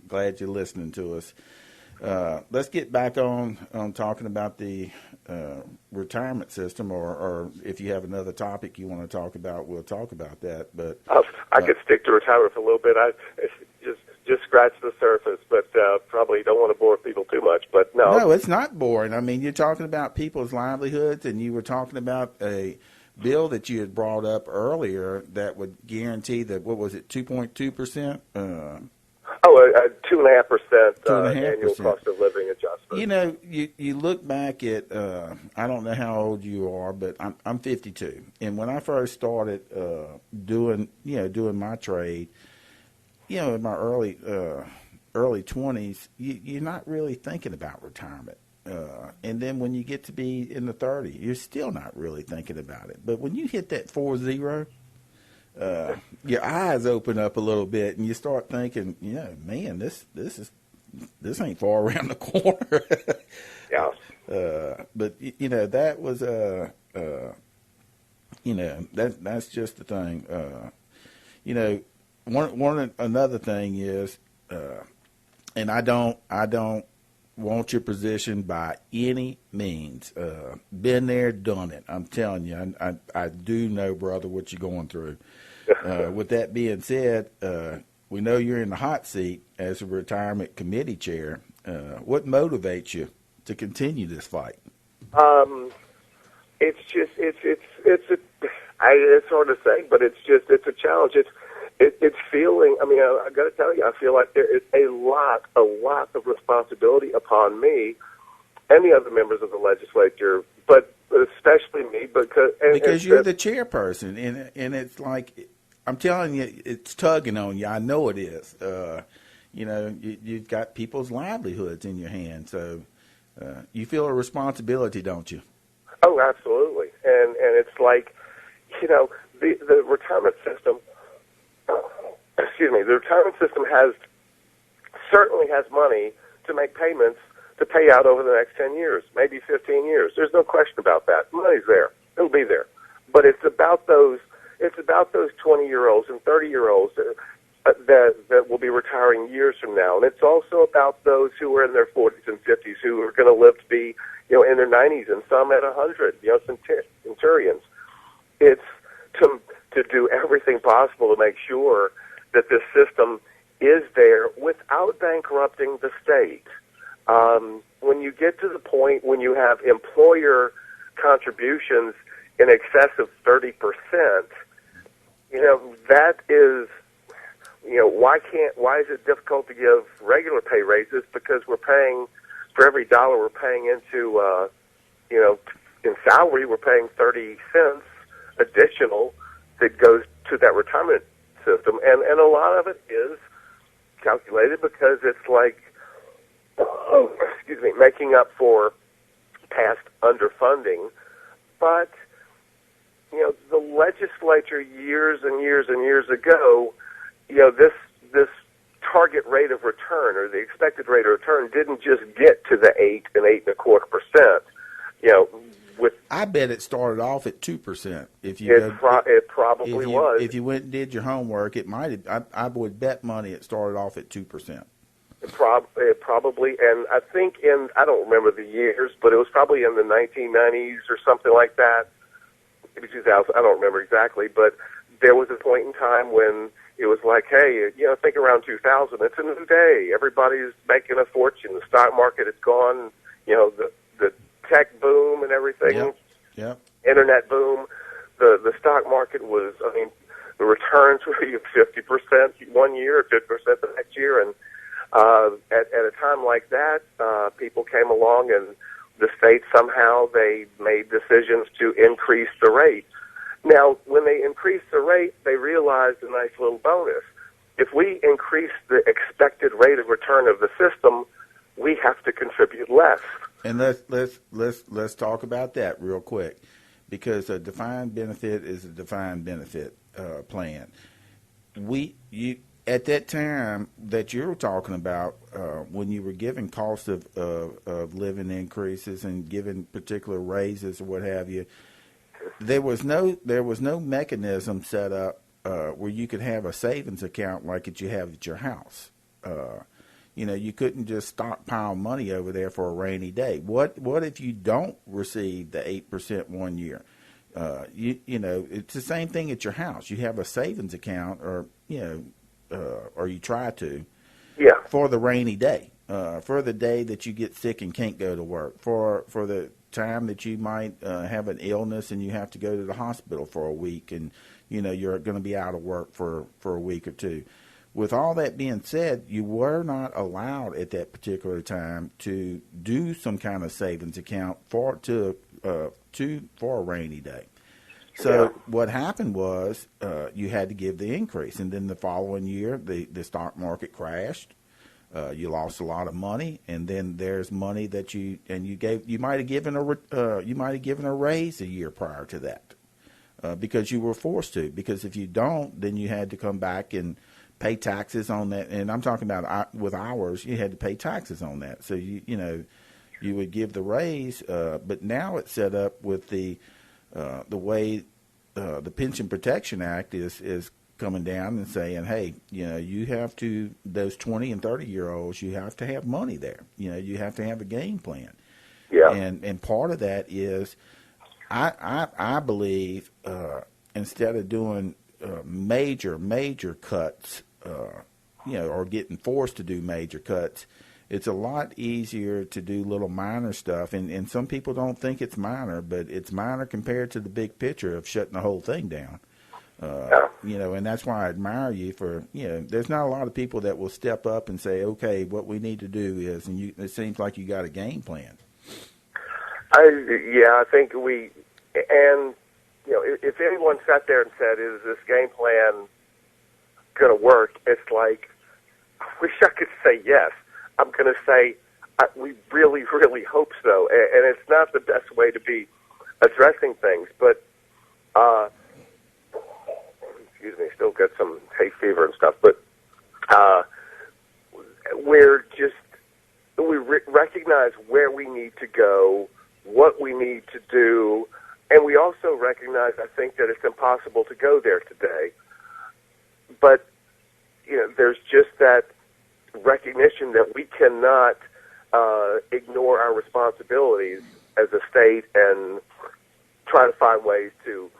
glad you're listening to us. Let's get back on talking about the retirement system, or if you have another topic you want to talk about, we'll talk about that. But I could stick to retirement for a little bit. Just scratch the surface, but probably don't want to bore people too much. But no, it's not boring. I mean, you're talking about people's livelihoods, and you were talking about a bill that you had brought up earlier that would guarantee that, what was it, 2.2%? 2.5% annual cost of living adjustment. You know, you look back at, I don't know how old you are, but I'm 52, and when I first started doing my trade, in my early 20s, you're not really thinking about retirement. And then when you get to be in the 30s, you're still not really thinking about it. But when you hit that 40, your eyes open up a little bit, and you start thinking, man, this ain't far around the corner. Yeah. But that was that's just the thing. Another thing is, and I don't want your position by any means. Been there, done it. I'm telling you, I do know, brother, what you're going through. With that being said, we know you're in the hot seat as a retirement committee chair. What motivates you to continue this fight? It's hard to say, but it's a challenge. It's feeling. I mean, I got to tell you, I feel like there is a lot of responsibility upon me and the other members of the legislature, but especially me because you're the chairperson, and it's like, I'm telling you, it's tugging on you. I know it is. You've got people's livelihoods in your hands, so you feel a responsibility, don't you? Oh, absolutely. And it's like, the retirement system. Excuse me. The retirement system certainly has money to make payments to pay out over the next 10 years, maybe 15 years. There's no question about that. Money's there. It'll be there. But it's about those 20-year-olds and 30-year-olds that will be retiring years from now. And it's also about those who are in their 40s and 50s who are going to live to be, in their 90s and some at 100, centurions. It's to do everything possible to make sure that this system is there without bankrupting the state. When you get to the point when you have employer contributions in excess of 30%, that is, why is it difficult to give regular pay raises? Because we're paying, for every dollar we're paying into, in salary, we're paying 30 cents additional that goes to that retirement system. And a lot of it is calculated because it's like, making up for past underfunding. But, the legislature years and years and years ago, this target rate of return or the expected rate of return didn't just get to the 8 and 8.25%. I bet it started off at 2%. It probably was. If you went and did your homework, it might have. I would bet money it started off at 2%. Probably, and I think I don't remember the years, but it was probably in the 1990s or something like that, maybe 2000. I don't remember exactly, but there was a point in time when it was like, hey, think around 2000. It's a new day. Everybody's making a fortune. The stock market is gone. The tech boom and everything. Yep. Internet boom. The stock market was. The returns were 50% one year, 50% the next year, and at a time like that, people came along and the state somehow they made decisions to increase the rate. Now, when they increased the rate, they realized a nice little bonus. If we increase the expected rate of return of the system, we have to contribute less. And let's talk about that real quick, because a defined benefit is a defined benefit plan. At that time that you were talking about, when you were giving cost of living increases and giving particular raises or what have you, there was no mechanism set up where you could have a savings account like that you have at your house. You couldn't just stockpile money over there for a rainy day. What if you don't receive the 8% one year? It's the same thing at your house. You have a savings account, or you try to, for the rainy day, for the day that you get sick and can't go to work, for the time that you might have an illness and you have to go to the hospital for a week, and you're going to be out of work for a week or two. With all that being said, you were not allowed at that particular time to do some kind of savings account for a rainy day. So what happened was you had to give the increase, and then the following year the stock market crashed. You lost a lot of money, and then there's money that you might have given a raise a year prior to that because you were forced to. Because if you don't, then you had to come back and pay taxes on that. And I'm talking about with hours, you had to pay taxes on that. So you would give the raise, but now it's set up with the way the Pension Protection Act is coming down and saying, hey, you have to, those 20 and 30-year-olds, you have to have money there. You have to have a game plan. Yeah. And part of that is, I believe, instead of doing major cuts, or getting forced to do major cuts, it's a lot easier to do little minor stuff. And some people don't think it's minor, but it's minor compared to the big picture of shutting the whole thing down. And that's why I admire you for, there's not a lot of people that will step up and say, okay, what we need to do is, and it seems like you got a game plan. I think if anyone sat there and said, is this game plan going to work? It's like, I wish I could say yes. I'm going to say we really, really hope so. And it's not the best way to be addressing things, but excuse me, still got some hay fever and stuff, but recognize where we need to go, what we need to do, and we also recognize, I think, that it's impossible to go there today. But, there's just that recognition that we cannot ignore our responsibilities as a state and try to find ways to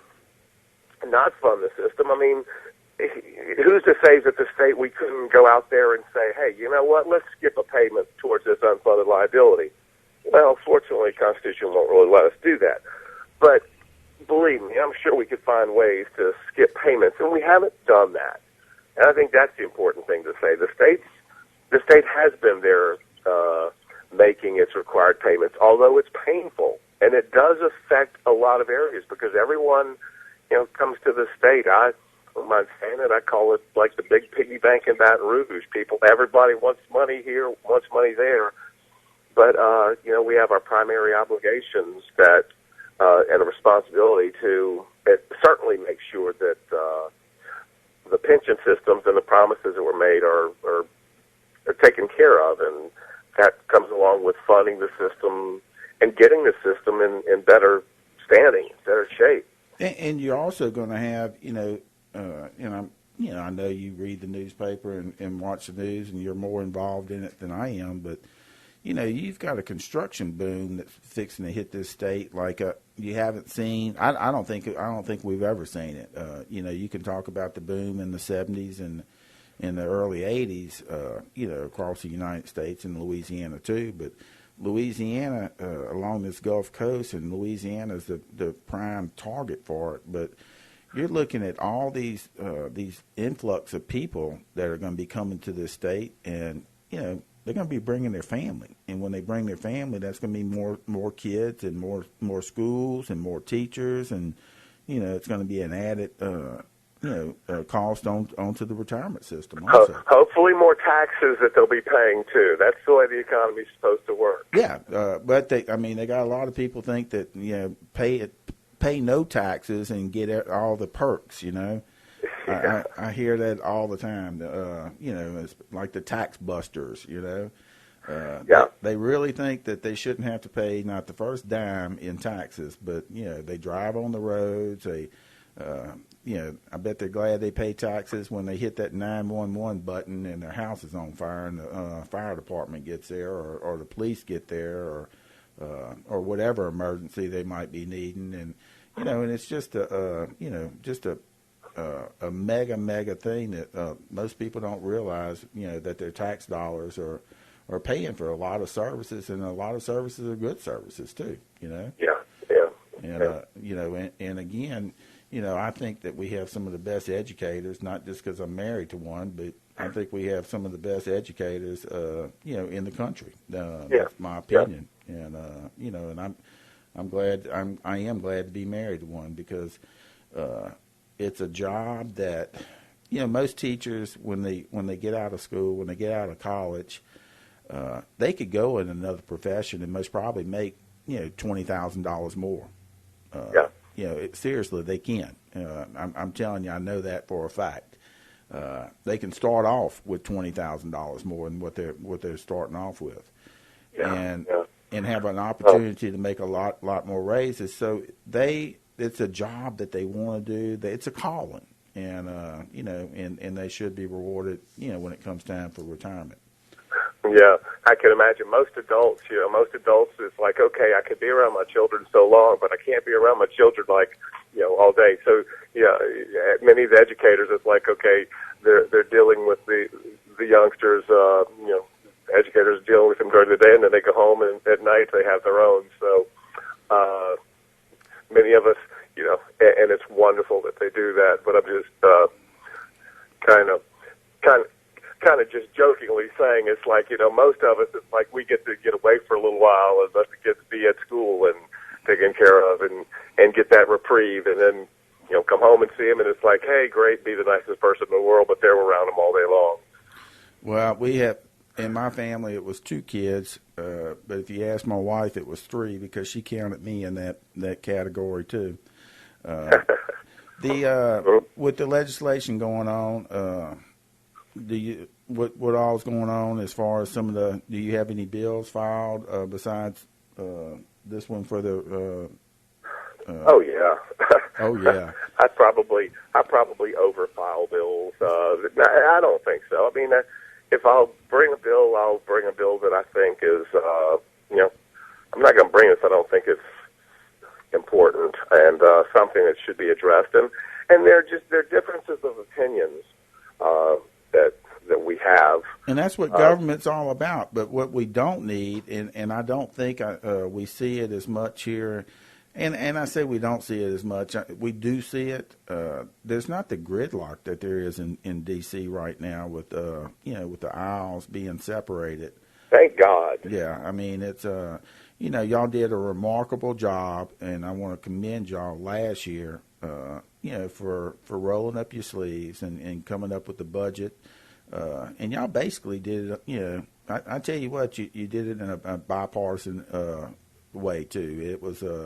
not fund the system. I mean, who's to say that the state, we couldn't go out there and say, hey, you know what, let's skip a payment towards this unfunded liability. Well, fortunately, the Constitution won't really let us do that. But believe me, I'm sure we could find ways to skip payments, and we haven't done that. And I think that's the important thing to say. The state has been there making its required payments, although it's painful. And it does affect a lot of areas because everyone, comes to the state. I don't mind saying it. I call it like the big piggy bank in Baton Rouge. Everybody wants money here, wants money there. But, we have our primary obligations that and a responsibility to certainly make sure that the pension systems and the promises that were made are taken care of, and that comes along with funding the system and getting the system in better standing, better shape. And you're also going to have, I know you read the newspaper and watch the news, and you're more involved in it than I am, but you've got a construction boom that's fixing to hit this state like you haven't seen. I don't think we've ever seen it. You can talk about the boom in the 70s and in the early 80s, across the United States and Louisiana too. But Louisiana, along this Gulf Coast, and Louisiana is the prime target for it. But you're looking at all these influx of people that are going to be coming to this state, and they're going to be bringing their family. And when they bring their family, that's going to be more kids and more schools and more teachers, and it's going to be an added cost onto the retirement system also. Hopefully more taxes that they'll be paying too. That's the way the economy's supposed to work. Yeah, but they got a lot of people think that pay no taxes and get all the perks. Yeah. I hear that all the time. It's like the tax busters. Yeah. They really think that they shouldn't have to pay not the first dime in taxes, but they drive on the roads. I bet they're glad they pay taxes when they hit that 911 button and their house is on fire and the fire department gets there, or the police get there, or whatever emergency they might be needing. And and it's just a mega thing that most people don't realize. That their tax dollars are paying for a lot of services, and a lot of services are good services too. Yeah. And and again, I think that we have some of the best educators, not just because I'm married to one, but I think we have some of the best educators, in the country. That's my opinion. Yeah. And and I am glad to be married to one, because it's a job that, most teachers, when they get out of school, when they get out of college, they could go in another profession and most probably make $20,000 more. Seriously, they can. I'm telling you, I know that for a fact. They can start off with $20,000 more than what they're starting off with, and have an opportunity to make a lot more raises. So it's a job that they want to do. It's a calling, and and they should be rewarded. When it comes time for retirement. Yeah, I can imagine most adults, it's like, okay, I could be around my children so long, but I can't be around my children all day. So, many of the educators, it's like, okay, they're dealing with the youngsters, educators dealing with them during the day, and then they go home, and at night they have their own. So, many of us, and it's wonderful that they do that, but I'm just kind of just jokingly saying it's like, most of us, it's like we get to get away for a little while and let the kids be at school and taken care of and get that reprieve, and then, come home and see them, and it's like, hey, great, be the nicest person in the world, but they're around them all day long. Well, we have, in my family, it was 2 kids, but if you ask my wife, it was 3, because she counted me in that category too. With the legislation going on, do what all's going on as far as some of the? Do you have any bills filed besides this one for the? Oh yeah. Oh yeah. I probably overfile bills. I don't think so. I mean, if I'll bring a bill that I think is, I'm not going to bring it if I don't think it's important and something that should be addressed. And there are differences of opinions that we have. And that's what government's all about. But what we don't need, and I don't think we see it as much here. And I say we don't see it as much. We do see it. There's not the gridlock that there is in D.C. right now with with the aisles being separated. Thank God. Yeah, I mean it's y'all did a remarkable job, and I want to commend y'all last year. For rolling up your sleeves and coming up with the budget, and y'all basically did it. I tell you what, you did it in a bipartisan way too.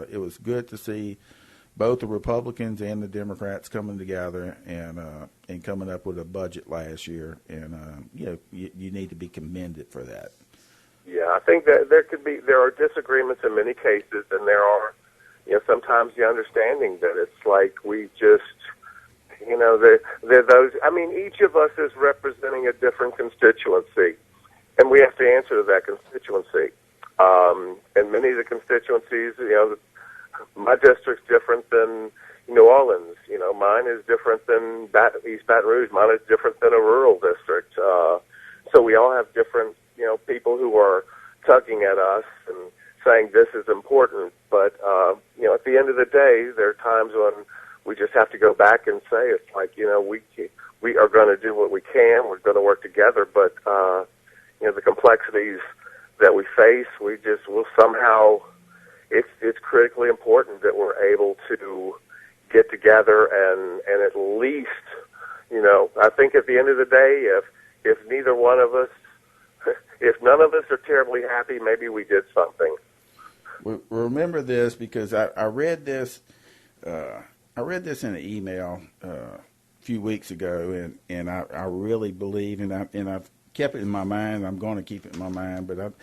It was good to see both the Republicans and the Democrats coming together and coming up with a budget last year, and you need to be commended for that. Yeah, I think that there are disagreements in many cases, and there are sometimes the understanding that it's like we just they're those. I mean, each of us is representing a different constituency, and we have to answer to that constituency. And many of the constituencies, my district's different than New Orleans. Mine is different than East Baton Rouge. Mine is different than a rural district. So we all have different, people who are tugging at us and saying this is important. But, at the end of the day, there are times when we just have to go back and say it's like, we are going to do what we can. We're going to work together. But, the complexities that we face, will somehow, it's critically important that we're able to get together and at least, I think at the end of the day, if neither one of us, if none of us are terribly happy, maybe we did something. Remember this because I read this. I read this in an email a few weeks ago, and I really believe, and I've kept it in my mind. I'm going to keep it in my mind, but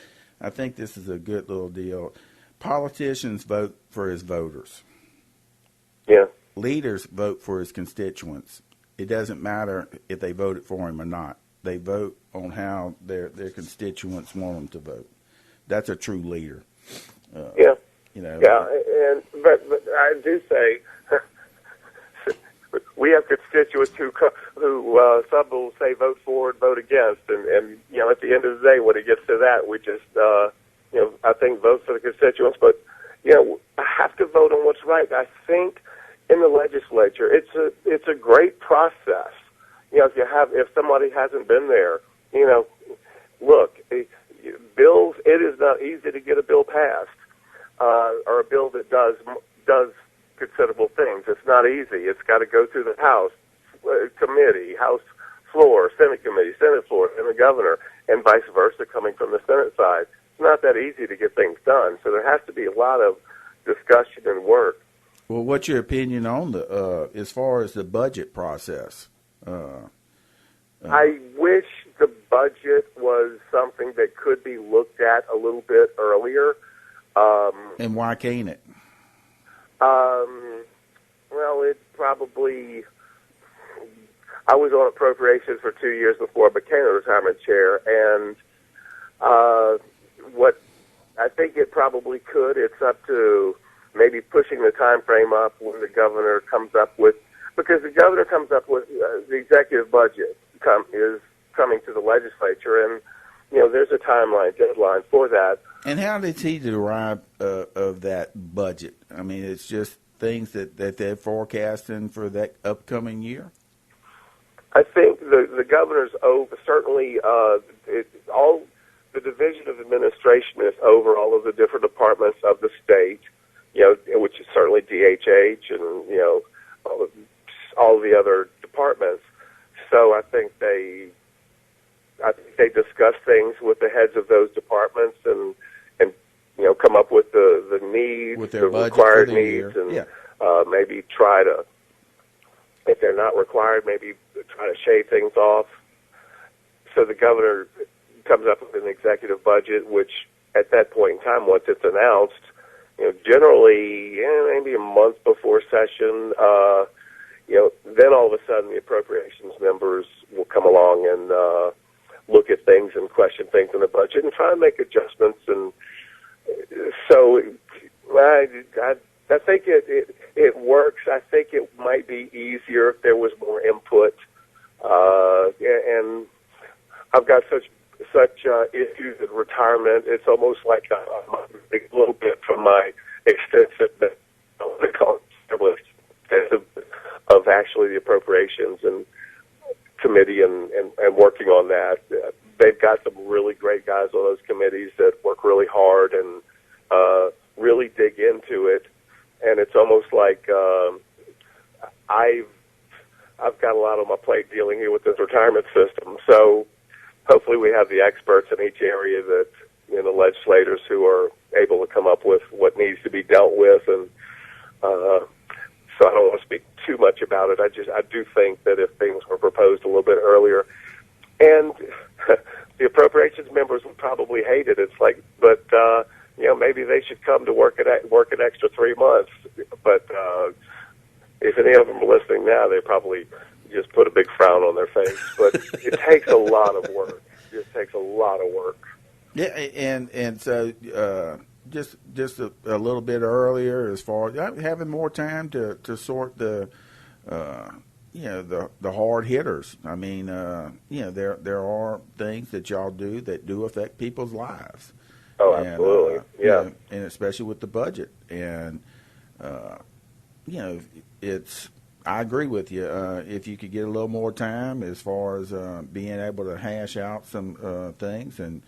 I think this is a good little deal. Politicians vote for his voters. Yeah. Leaders vote for his constituents. It doesn't matter if they voted for him or not. They vote on how their constituents want them to vote. That's a true leader. Yeah. Yeah, but I do say we have constituents who some will say vote for and vote against, and at the end of the day, when it gets to that, we just I think vote for the constituents, but I have to vote on what's right. I think in the legislature, it's a great process. If somebody hasn't been there, look, bills. It is not easy to get a bill passed, or a bill that does considerable things. It's not easy. It's got to go through the House committee, House floor, Senate committee, Senate floor, and the governor, and vice versa coming from the Senate side. It's not that easy to get things done. So there has to be a lot of discussion and work. Well, what's your opinion on the as far as the budget process? I wish the budget was something that could be looked at a little bit earlier. And why can't it? Well, it probably... I was on appropriations for 2 years before I became a retirement chair, and what I think it probably could, it's up to maybe pushing the time frame up when the governor comes up with... Because the governor comes up with the executive budget is coming to the legislature, and, there's a deadline for that. And how does he derive of that budget? I mean, it's just things that they're forecasting for that upcoming year? I think the governor's over, certainly all the division of administration is over all of the different departments of the state, which is certainly DHH and, all the other departments. So I think they discuss things with the heads of those departments and come up with the needs, with their the required needs, year. and maybe try to, if they're not required, maybe try to shave things off. so the governor comes up with an executive budget, which at that point in time, once it's announced, generally maybe a month before session, then all of a sudden the appropriations members will come along and look at things and question things in the budget and try and make adjustments. And so I think it works. I think it might be easier if there was more input. And I've got such issues in retirement. It's almost like a little bit from my extensive of actually the appropriations and committee and working on that. They've got some really great guys on those committees that work really hard and really dig into it. And it's almost like I've got a lot on my plate dealing here with this retirement system. So hopefully we have the experts in each area that, the legislators who are able to come up with what needs to be dealt with. And so I don't want to speak too much about it. I do think that if things were proposed a little bit earlier, and the appropriations members would probably hate it. It's like, but maybe they should come to work an extra 3 months. But if any of them are listening now, they probably just put a big frown on their face. But it takes a lot of work. It just takes a lot of work. Yeah, and so just a little bit earlier, as far as having more time to sort the hard hitters. I mean, there are things that y'all do that do affect people's lives. Oh, absolutely. Yeah, and especially with the budget. And it's. I agree with you. If you could get a little more time as far as being able to hash out some things, and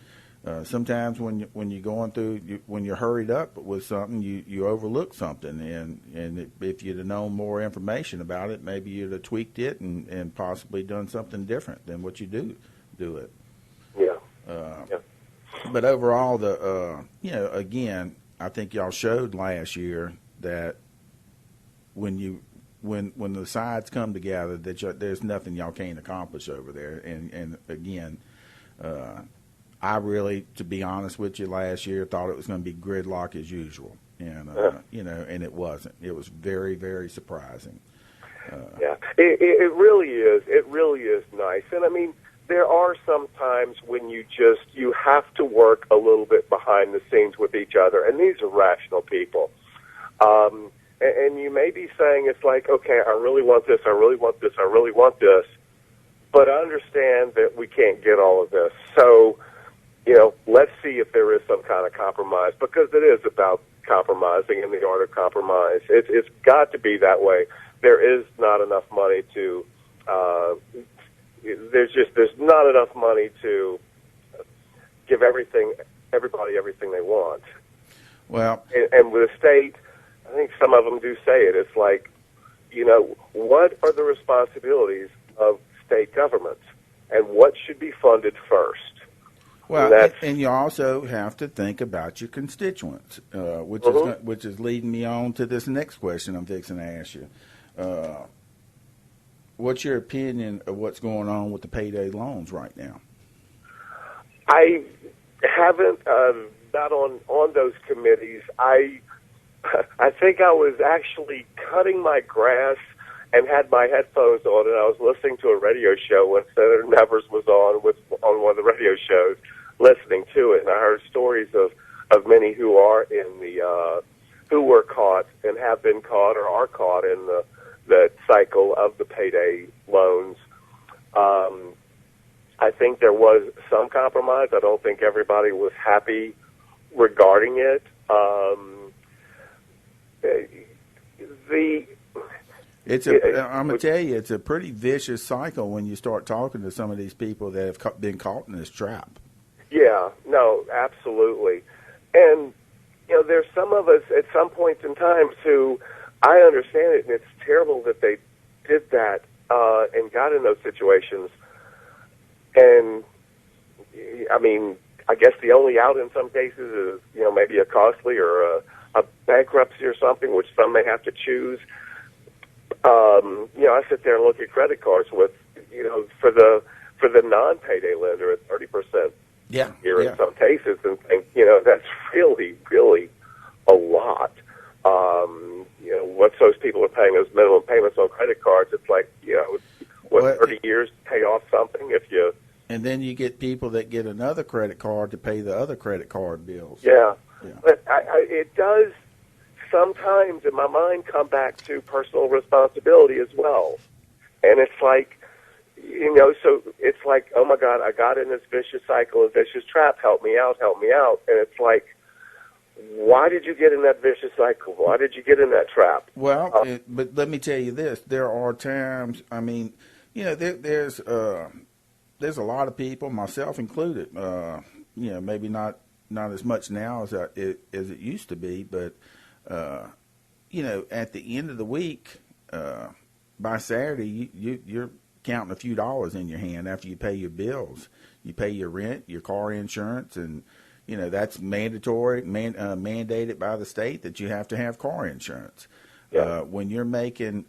sometimes when you're going through, when you're hurried up with something, you overlook something, and if you'd have known more information about it, maybe you'd have tweaked it and possibly done something different than what you do it. Yeah. But overall, again, I think y'all showed last year that when the sides come together, that there's nothing y'all can't accomplish over there. And again, I really, to be honest with you, last year thought it was going to be gridlock as usual, and and it wasn't. It was very, very surprising. Yeah, it really is. It really is nice. And I mean, there are some times when you have to work a little bit behind the scenes with each other, and these are rational people. And you may be saying, it's like, okay, I really want this, I really want this, I really want this, but I understand that we can't get all of this. So, let's see if there is some kind of compromise, because it is about compromising and the art of compromise. It's got to be that way. There is not enough money to, there's not enough money to give everybody everything they want. Well, and with the state, I think some of them do say it. It's like, what are the responsibilities of state governments, and what should be funded first? Well, and you also have to think about your constituents, which is leading me on to this next question I'm fixing to ask you. What's your opinion of what's going on with the payday loans right now? I haven't not on those committees. I think I was actually cutting my grass and had my headphones on, and I was listening to a radio show when Senator Nevers was on one of the radio shows, listening to it, and I heard stories of many who are in the who were caught and have been caught or are caught in the cycle of the payday loans. I think there was some compromise. I don't think everybody was happy regarding it. I'm going to tell you, it's a pretty vicious cycle when you start talking to some of these people that have been caught in this trap. Yeah, no, absolutely. And, there's some of us at some points in time who, I understand it, and it's terrible that they did that and got in those situations. And, I mean, I guess the only out in some cases is, maybe a costly or a bankruptcy or something, which some may have to choose. I sit there and look at credit cards with, for for the non-payday lender at 30% Yeah. here in some cases, and think, that's really, really a lot. What those people are paying as minimum payments on credit cards, it's like, 30 years to pay off something if you... And then you get people that get another credit card to pay the other credit card bills. Yeah. But it does sometimes, in my mind, come back to personal responsibility as well. And it's like, so it's like, oh my God, I got in this vicious cycle, a vicious trap, help me out. And it's like, why did you get in that vicious cycle? Why did you get in that trap? But let me tell you this, there are times, there's a lot of people, myself included, maybe not as much now as it used to be, but, at the end of the week, by Saturday, you're counting a few dollars in your hand after you pay your bills. You pay your rent, your car insurance, and, that's mandatory, mandated by the state that you have to have car insurance. Yeah. When you're making,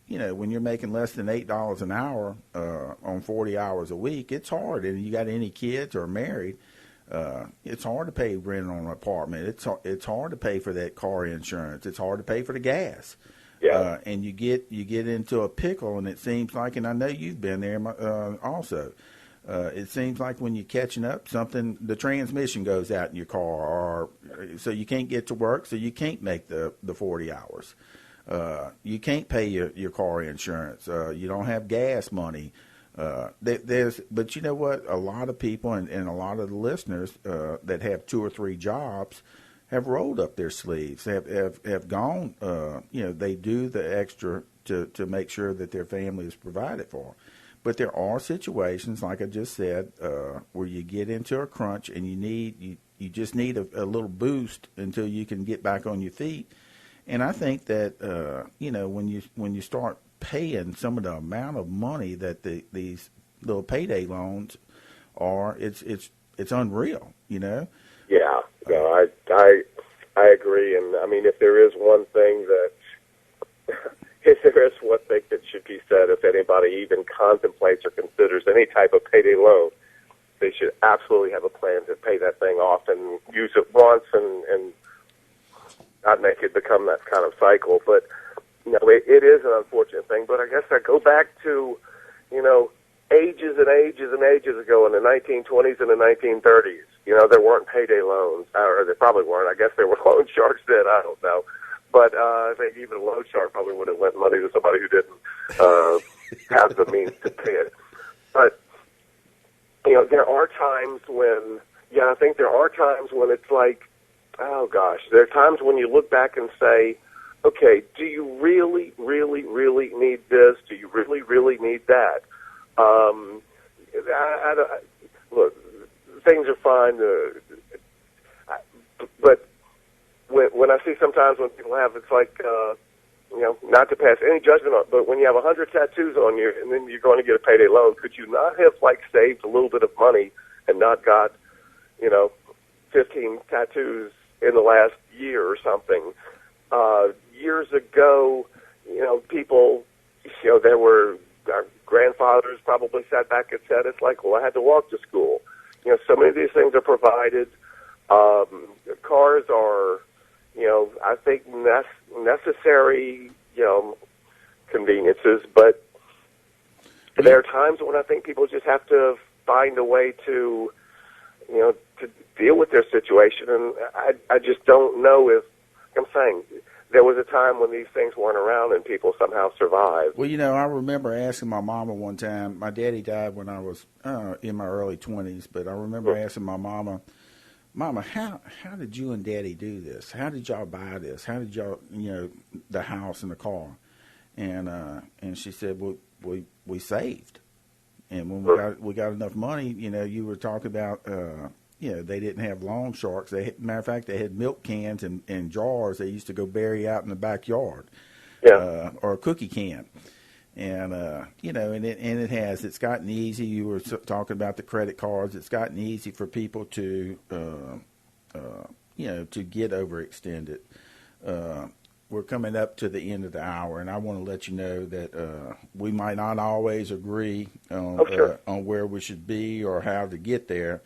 when you're making less than $8 an hour on 40 hours a week, it's hard. And you got any kids or married, it's hard to pay rent on an apartment. It's hard to pay for that car insurance. It's hard to pay for the gas. Yeah. And you get into a pickle, and it seems like, and I know you've been there also. It seems like when you're catching up, the transmission goes out in your car, or so you can't get to work, so you can't make the 40 hours. You can't pay your car insurance. You don't have gas money. But you know what? A lot of people and a lot of the listeners that have 2 or 3 jobs have rolled up their sleeves, have gone. They do the extra to make sure that their family is provided for. But there are situations, like I just said, where you get into a crunch and you just need a little boost until you can get back on your feet. And I think that when you start paying some of the amount of money that these little payday loans are, it's unreal. Yeah. No, I agree. And I mean, if there is one thing that if there is one thing that should be said, if anybody even contemplates or considers any type of payday loan, they should absolutely have a plan to pay that thing off and use it once and not make it become that kind of cycle. But it is an unfortunate thing. But I guess I go back to ages and ages and ages ago in the 1920s and the 1930s. There weren't payday loans, or there probably weren't. I guess there were loan sharks then. I don't know. But I think even a loan shark probably would have lent money to somebody who didn't have the means to pay it. But, there are times when, I think there are times when it's like, oh, gosh, there are times when you look back and say, okay, do you really, really, really need this? Do you really, really need that? Look, things are fine, but when I see sometimes when people have, it's like, not to pass any judgment on, but when you have 100 tattoos on you and then you're going to get a payday loan, could you not have, saved a little bit of money and not got, 15 tattoos in the last year or something? Years ago, people, there were, our grandfathers probably sat back and said, it's like, well, I had to walk to school. So many of these things are provided. Cars are, I think necessary, conveniences, but there are times when I think people just have to find a way to, to deal with their situation. And I just don't know if, I'm saying, there was a time when these things weren't around and people somehow survived. Well, I remember asking my mama one time. My daddy died when I was in my early 20s, but I remember asking my mama, how did you and Daddy do this? How did y'all buy this? How did y'all, the house and the car? And she said, well, we saved. And when we got enough money, you were talking about, they didn't have loan sharks. Matter of fact, they had milk cans and jars they used to go bury out in the backyard, or a cookie can. And, it's gotten easy. You were talking about the credit cards. It's gotten easy for people to, to get overextended. we're coming up to the end of the hour, and I want to let you know that we might not always agree on where we should be or how to get there.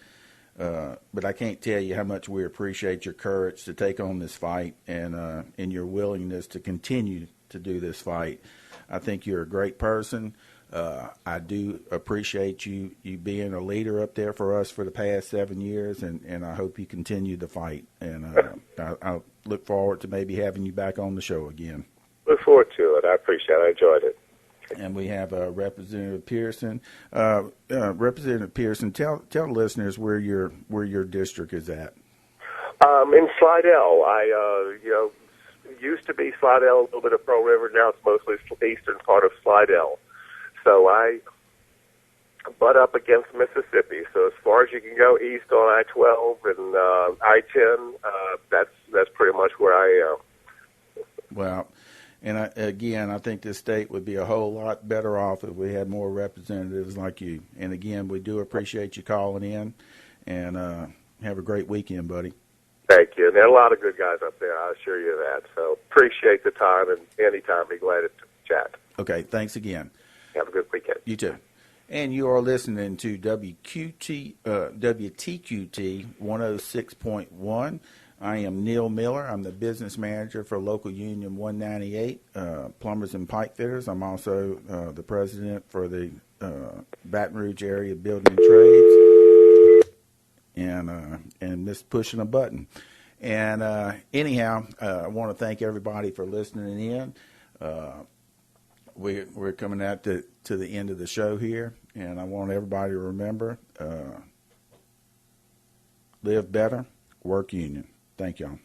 But I can't tell you how much we appreciate your courage to take on this fight and your willingness to continue to do this fight. I think you're a great person. I do appreciate you being a leader up there for us for the past 7 years, and I hope you continue the fight. And I look forward to maybe having you back on the show again. Look forward to it. I appreciate it. I enjoyed it. And we have Representative Pearson. Representative Pearson, tell listeners where your district is at. In Slidell, I used to be Slidell, a little bit of Pearl River. Now it's mostly eastern part of Slidell. So I butt up against Mississippi. So as far as you can go east on I-12 and I-10, that's pretty much where I am. Well. And I think this state would be a whole lot better off if we had more representatives like you. And again, we do appreciate you calling in, and have a great weekend, buddy. Thank you. And there are a lot of good guys up there, I assure you that. So appreciate the time, and anytime be glad to chat. Okay, thanks again. Have a good weekend. You too. And you are listening to WTQT 106.1. I am Neil Miller. I'm the business manager for Local Union 198, Plumbers and Pipe Fitters. I'm also the president for the Baton Rouge Area Building and Trades, and missed pushing a button. And anyhow, I want to thank everybody for listening in. We're coming out to the end of the show here, and I want everybody to remember, live better, work union. Thank y'all.